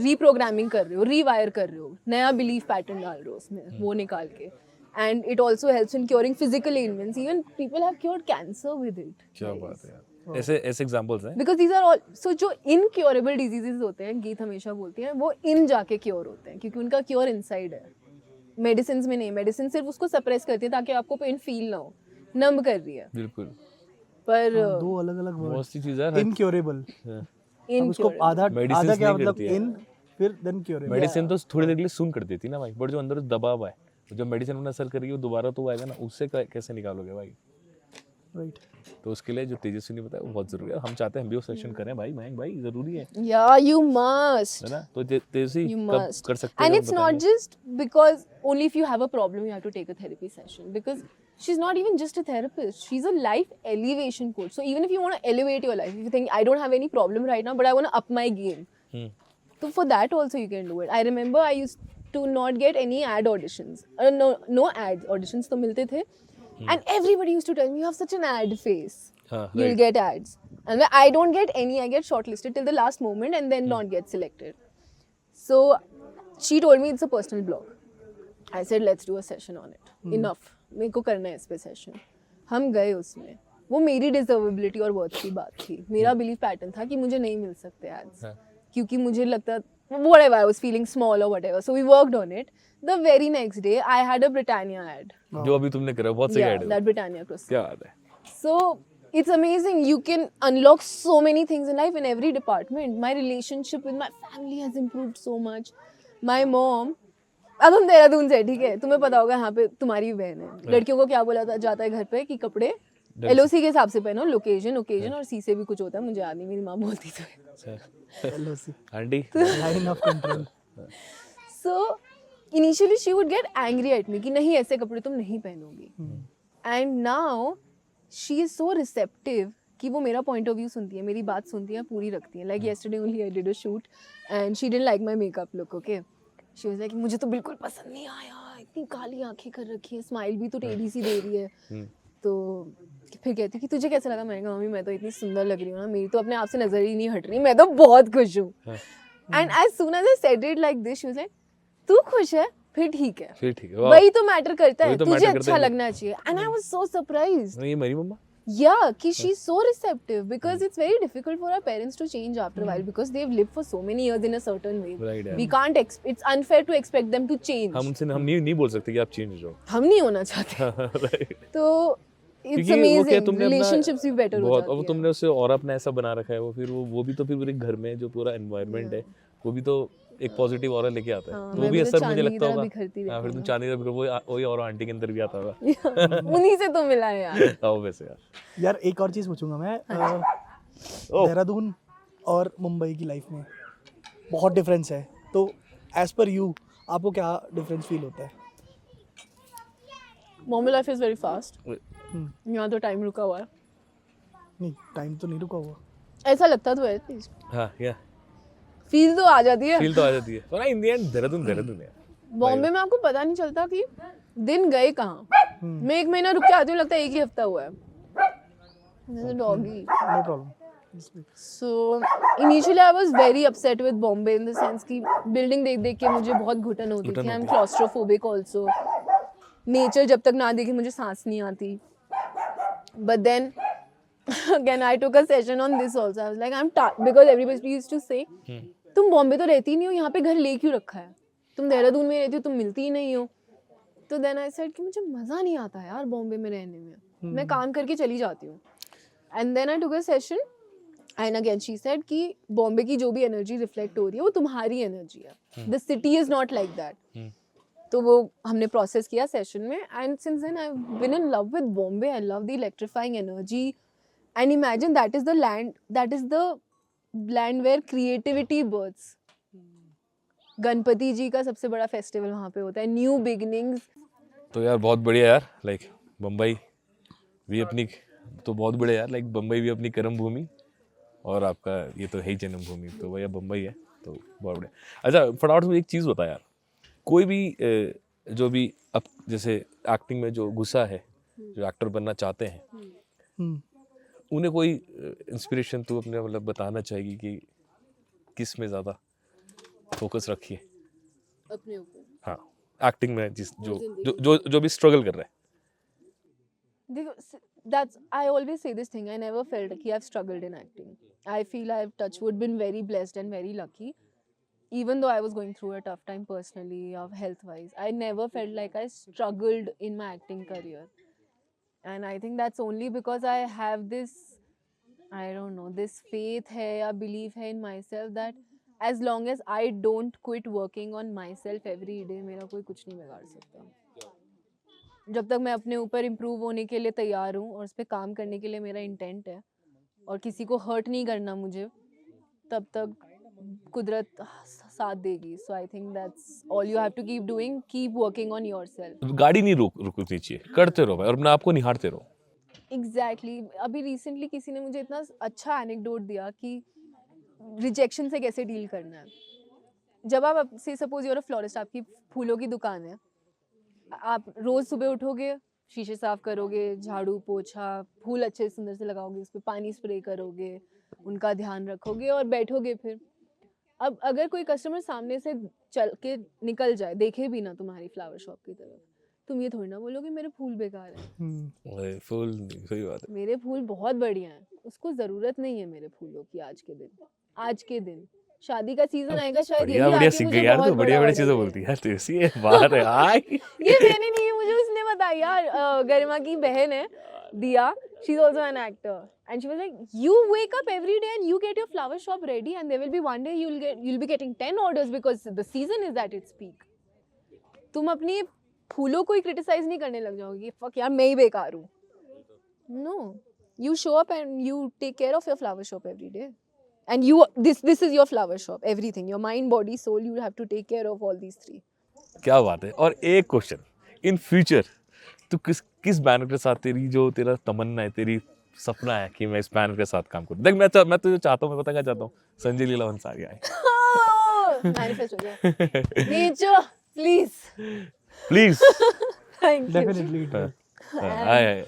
reprogramming कर रहे हो, rewire कर रहे हो, नया belief pattern डाल रहे हो उसमें, वो निकाल के. And it also helps in curing physical ailments. Even people have cured cancer with it. क्या बात है यार. ऐसे एग्जांपल्स हैं. Because these are all, so जो incurable diseases होते हैं, गीत हमेशा बोलती हैं, वो in जाके क्योर होते हैं क्योंकि उनका क्योर इनसाइड है. मेडिसिन में नहीं, मेडिसिन सिर्फ उसको सप्रेस करती है ताकि आपको पेन फील ना हो, नंब कर रही है. बिल्कुल. पर दो अलग अलग बहुत सी चीजें हैं. इनक्योरेबल. अब उसको आधा Medicines क्या नहीं मतलब करती है. इन फिर देन क्योरेबल. मेडिसिन तो थोड़ी देर के लिए सुन कर देती ना भाई, बट जो अंदर दबाव है, जो मेडिसिन में असर करेगी वो दोबारा तो आएगा ना, उससे कैसे निकालोगे भाई? राइट. तो उसके लिए जो तेजस्वी ने बताया वो बहुत जरूरी है. हम चाहते हैं हम भी वो सेशन करें भाई, मयंक भाई जरूरी है. या यू मस्ट, है ना? तो तेजस्वी you कब must. कर सकते हैं? And it's not just because only if you have a problem you have to take a therapy session, because she's not even just a therapist, she's a life elevation coach. So even if you want to elevate your life, if you think I don't have any problem right now but I want to up my game, so for that also you can do it. I remember I used to not get any ad auditions, no ads, auditions तो मिलते थे, and everybody used to tell me you have such an ad face, you'll get ads, and I don't get any, I get shortlisted till the last moment and then not get selected. So she told me it's a personal blog. I said let's do a session on it. Enough, मेरे को करना है इस पे session. हम गए उसमें, वो मेरी डिजर्वेबिलिटी और वर्थ की बात थी. मेरा बिलीफ पैटर्न था कि मुझे नहीं मिल सकते एड्स क्योंकि मुझे लगता whatever, I was feeling small or whatever. So we worked on it. The very next day I had a Britannia ad. जो अभी तुमने करा बहुत सही Yeah, ऐड है. that Britannia croissant. क्या बात है. So it's amazing. You can unlock so many things in life in every department. My relationship with my family has improved so much. My mom, अब हम देहरादून से, ठीक है, तुम्हें पता होगा यहाँ पे तुम्हारी बहन है, लड़कियों को क्या बोला जाता है घर पे कि कपड़े LOC के हिसाब से पहनो, लोकेशन और सी से भी कुछ होता है, मुझे याद नहीं, मेरी माँ बोलती तो है. LOC. Aunty. Line of control. So initially she would get angry at me कि नहीं ऐसे कपड़े तुम नहीं पहनोगी. And now she is so receptive कि वो मेरा point of view सुनती है, मेरी बात सुनती है, पूरी रखती है. Like yesterday only I did a shoot and she didn't like my makeup look, okay? She was like मुझे तो बिल्कुल पसंद नहीं आया, इतनी काली आंखें कर रखी है, स्माइल भी तो टेढ़ी सी दे रही है. तो फिर कहती कि तुझे कैसा लगा? मैंने कहा मम्मी मैं तो इतनी सुंदर लग रही हूँ ना, मेरी तो अपने आप से नजर ही नहीं हट रही, मैं तो बहुत खुश हूँ. And as soon as I said it like this she was like तू खुश है फिर ठीक है, फिर ठीक है. वही तो मैटर करता है, वही तो तुझे matter करता अच्छा है. लगना चाहिए. And I was so surprised. ये मेरी मम्मा. Yeah, कि she's so receptive because it's very difficult for our parents to change after a while because they've lived for so many years in a certain way. Right, yeah. We can't it's unfair to expect them to change. हम नहीं बोल सकते कि आप change हो जाओ. हम नहीं होना चाहते. राइट. तो it's क्योंकि वो क्या amazing. तुमने अपना Relationships भी better हो बहुत, जाती अब है. तुमने उसे और अपना ऐसा बना रखा है, वो फिर वो भी तो फिर पूरे घर में जो पूरा एनवायरनमेंट है वो भी तो एक पॉजिटिव ऑरा लेके आता है. हाँ, तो वो मैं भी भी तो असर मुझे चांदी की लगता तरह होगा. बिखरती हाँ, फिर रहती तुम हूँ. चांदी का बिखर वही और आंटी के अंदर भी आता होगा. उन्हीं से तो मिला है यार. आओ वैसे यार. यार एक और चीज पूछूंगा मैं. देहरादून और मुंबई की लाइफ में बहुत डिफरेंस है, तो एज पर यू आपको क्या डिफरेंस फील होता है? Bombay life is very fast, यहाँ तो टाइम रुका हुआ है, नहीं टाइम तो नहीं रुका हुआ। ऐसा लगता तो है एटलीस्ट, हाँ या फील तो आ जाती है। फील तो आ जाती है, पर इन द एंड देहरादून है। बॉम्बे में आपको पता नहीं चलता कि दिन गए कहाँ। मैं 1 महीना रुक के आती हूँ, लगता है 1 ही हफ्ता हुआ है। Doggy. No problem. So initially I was very upset with Bombay in the sense कि बिल्डिंग देख देख के मुझे बहुत घुटन होती थी। I'm claustrophobic also. नेचर जब तक ना देखे मुझे सांस नहीं आती। But then again I took a session on this also. I was like I'm tired because everybody used to say तुम बॉम्बे तो रहती नहीं हो, यहाँ पे घर ले क्यों रखा है? तुम देहरादून में रहती हो, तुम मिलती ही नहीं हो। तो then I said कि मुझे मज़ा नहीं आता यार बॉम्बे में रहने में। मैं काम करके चली जाती हूँ। And then I took a session. And again she said कि बॉम्बे की जो भी एनर्जी रिफ्लेक्ट हो रही है वो तुम्हारी एनर्जी है, the city is not like that. तो वो हमने प्रोसेस किया सेशन में, and since then I have been in love with Bombay. I love the electrifying energy and imagine that is the land where creativity births. Ganpati ji का सबसे बड़ा festival वहाँ पे होता है, न्यू बिगिनिंग्स। तो यार बहुत बढ़िया यार, लाइक बम्बई भी अपनी तो बहुत बढ़िया यार, लाइक बम्बई भी अपनी कर्म भूमि और आपका ये तो है ही जन्मभूमि, तो भैया बम्बई है तो बहुत बढ़िया। अच्छा फटाफट से एक चीज़ बता यार, कोई भी जो भी अब जैसे एक्टिंग में जो घुसा है, जो एक्टर बनना चाहते हैं, उन्हें कोई इंस्पिरेशन तो अपने मतलब बताना चाहिए कि किस में ज़्यादा फोकस रखिए अपने ऊपर। हाँ एक्टिंग में, जिस जो भी स्ट्रगल कर रहा है। I always say this thing. I never felt like I've struggled in acting. I feel I've touched wood, been very blessed and very lucky. Even though I was going through a tough time personally, of health-wise, I never felt like I struggled in my acting career. And I think that's only because I have this, I don't know, this faith hai ya belief hai in myself that as long as I don't quit working on myself every day, मेरा कोई कुछ नहीं बिगाड़ सकता। जब तक मैं अपने ऊपर इम्प्रूव होने के लिए तैयार हूँ और उस पर काम करने के लिए मेरा इंटेंट है और किसी को हर्ट नहीं करना मुझे, तब तक कुदरत साथ देगी। So I think that's all you have to keep doing, keep working on yourself. गाड़ी नहीं रुकनी चाहिए, करते रहो भाई और अपने आप को निहारते रहो। एग्जैक्टली। अभी रिसेंटली किसी ने मुझे इतना अच्छा एनेक्डोट दिया कि रिजेक्शन से कैसे डील करना है। जब आप से सपोज यूर अ फ्लोरिस्ट, आपकी फूलों की दुकान है, आप रोज सुबह उठोगे, शीशे साफ करोगे, झाड़ू पोछा, फूल अच्छे सुंदर से लगाओगे, उस पर पानी स्प्रे करोगे, उनका ध्यान रखोगे और बैठोगे। फिर अब अगर कोई कस्टमर सामने से चल के निकल जाए, देखे भी ना तुम्हारी फ्लावर शॉप की तरफ, तुम ये थोड़ी ना बोलोगे मेरे फूल बेकार हैं। फूल सही बात है, मेरे फूल बहुत बढ़िया हैं, उसको जरूरत नहीं है मेरे फूलों की आज के दिन। शादी का सीजन आएगा शायद, बढ़िया सीख गई यार, तो बढ़िया चीजें बोलती है तो इसी बात है। हाय ये मैंने नहीं, मुझे उसने बताया यार, गरिमा की बहन है दिया, she is also an actor and she was like, you wake up every day and you get your flower shop ready and there will be one day you'll be getting 10 orders because the season is at its peak. तुम अपनी फूलों को he criticise नहीं करने लग जाओगी, fuck यार मैं ही बेकार हूँ। No, you show up and you take care of your flower shop every day. And this is your flower shop, everything, your mind, body, soul, you have to take care of all these 3. क्या बात है। और एक question, in future तू किस banner के साथ, तेरी जो तेरा तमन्ना है, तेरी सपना है कि मैं इस बैनर के साथ काम करूं? देख मैं तो चाहता हूं, मैं पता क्या चाहता हूं, संजय लीला भंसाली आए। मैनिफेस्ट हो गया। Nature please thank you. Definitely आए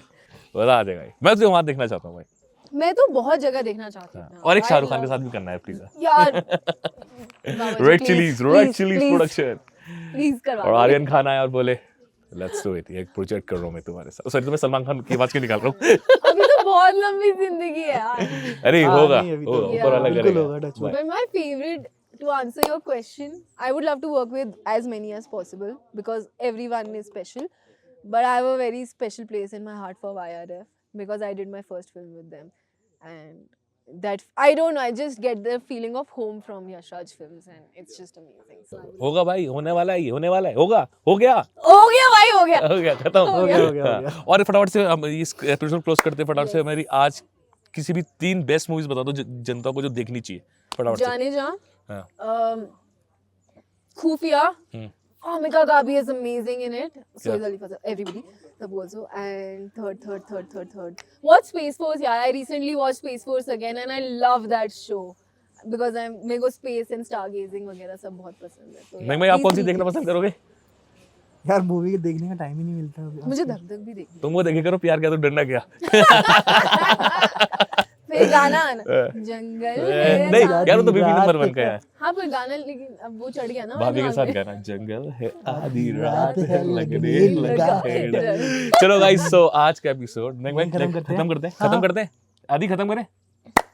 बता आ जाएगा। मैं तुझे वहां देखना चाहता हूं भाई। मैं तो बहुत जगह देखना चाहती हूँ और एक शाहरुख खान के साथ भी करना है प्लीज यार। रेड चिलीज प्रोडक्शन प्लीज करवा। और आर्यन खान आया और बोले लेट्स डू इट, एक प्रोजेक्ट कर रहा हूं मैं तुम्हारे साथ। सॉरी, तो मैं सलमान खान की आवाज क्यों निकाल रहा हूं? अभी तो बहुत लंबी जिंदगी है यार। अरे होगा ऊपर अलग करेगा। But my favorite, to answer your question, I would love to work with as many as possible because everyone is special. But I have a very special place in my heart for YRF because I did my first film with them. And that, I don't know, I just get the feeling of home from Yash Raj films and it's just amazing. So होगा भाई, होने वाला है, होने वाला है, होगा, हो गया भाई, हो गया खत्म हो गया। और फटाफट से हम इस एपिसोड क्लोज करते हैं। फटाफट से हमारी आज किसी भी 3 बेस्ट मूवीज बता दो जनता को जो देखनी चाहिए फटाफट से। जाने जा, हाँ। खुफिया, हम्म। Amika Gabi is amazing in it. So is Ali Fazal, everybody. Sab also. And third. Watch Space Force. Yeah, I recently watched Space Force again and I love that show because मेरे को space and stargazing वगैरह सब बहुत पसंद है। तो मैं आप कौन सी देखना पसंद करोगे? यार मूवी देखने का टाइम ही नहीं मिलता अभी। मुझे धक धक भी देखनी। तुम वो देखे करो प्यार क्या तो डरना क्या। फिर गाना आना जंगल है नहीं आधी यार वो तो बीबी नंबर 1 का है। हाँ पर गाना लेकिन अब वो चढ़ गया ना भाभी के वरना साथ आगे। गाना जंगल है आधी रात है लगने लगा लगा है है डर। डर। चलो गाइस सो आज का एपिसोड खत्म करते हैं? खत्म करते हैं आधी खत्म करें।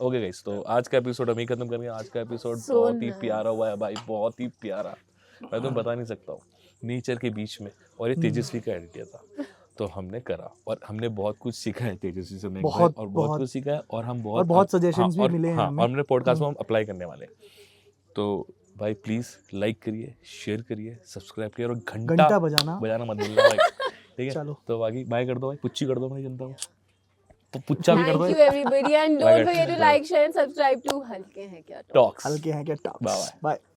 ओके गाइस तो आज का एपिसोड हम ही खत्म करेंगे। आज का एपिसोड So बहुत ही nice. प्यारा हुआ है भाई, बहुत ही प्यारा। मैं तुम्हें बता नहीं सकता हूँ, नेचर के बीच में और ये तेजस्वी का आइडिया था तो हमने करा और हमने बहुत कुछ सीखा है तेजस्वी से, बहुत, और बहुत बहुत। कुछ सीखा है और हम और बहुत suggestions भी और, मिले हैं हाँ, हमें। और हमने पॉडकास्ट में हम अप्लाई करने वाले हैं। तो भाई प्लीज लाइक करिए, शेयर करिए, सब्सक्राइब करिए और घंटा घंटा बजाना। मत भूलना भाई। ठीक है चलो। तो बाकी बाय कर दो भाई, पुच्ची कर दो मेरी जनता को, तो पुच्चा भी कर Thank दो you everybody and Bye, don't guys. forget to like, share and subscribe to हल्के हैं क्या टॉक्स। हल्के हैं क्या टॉक्स। Bye-bye. बाय।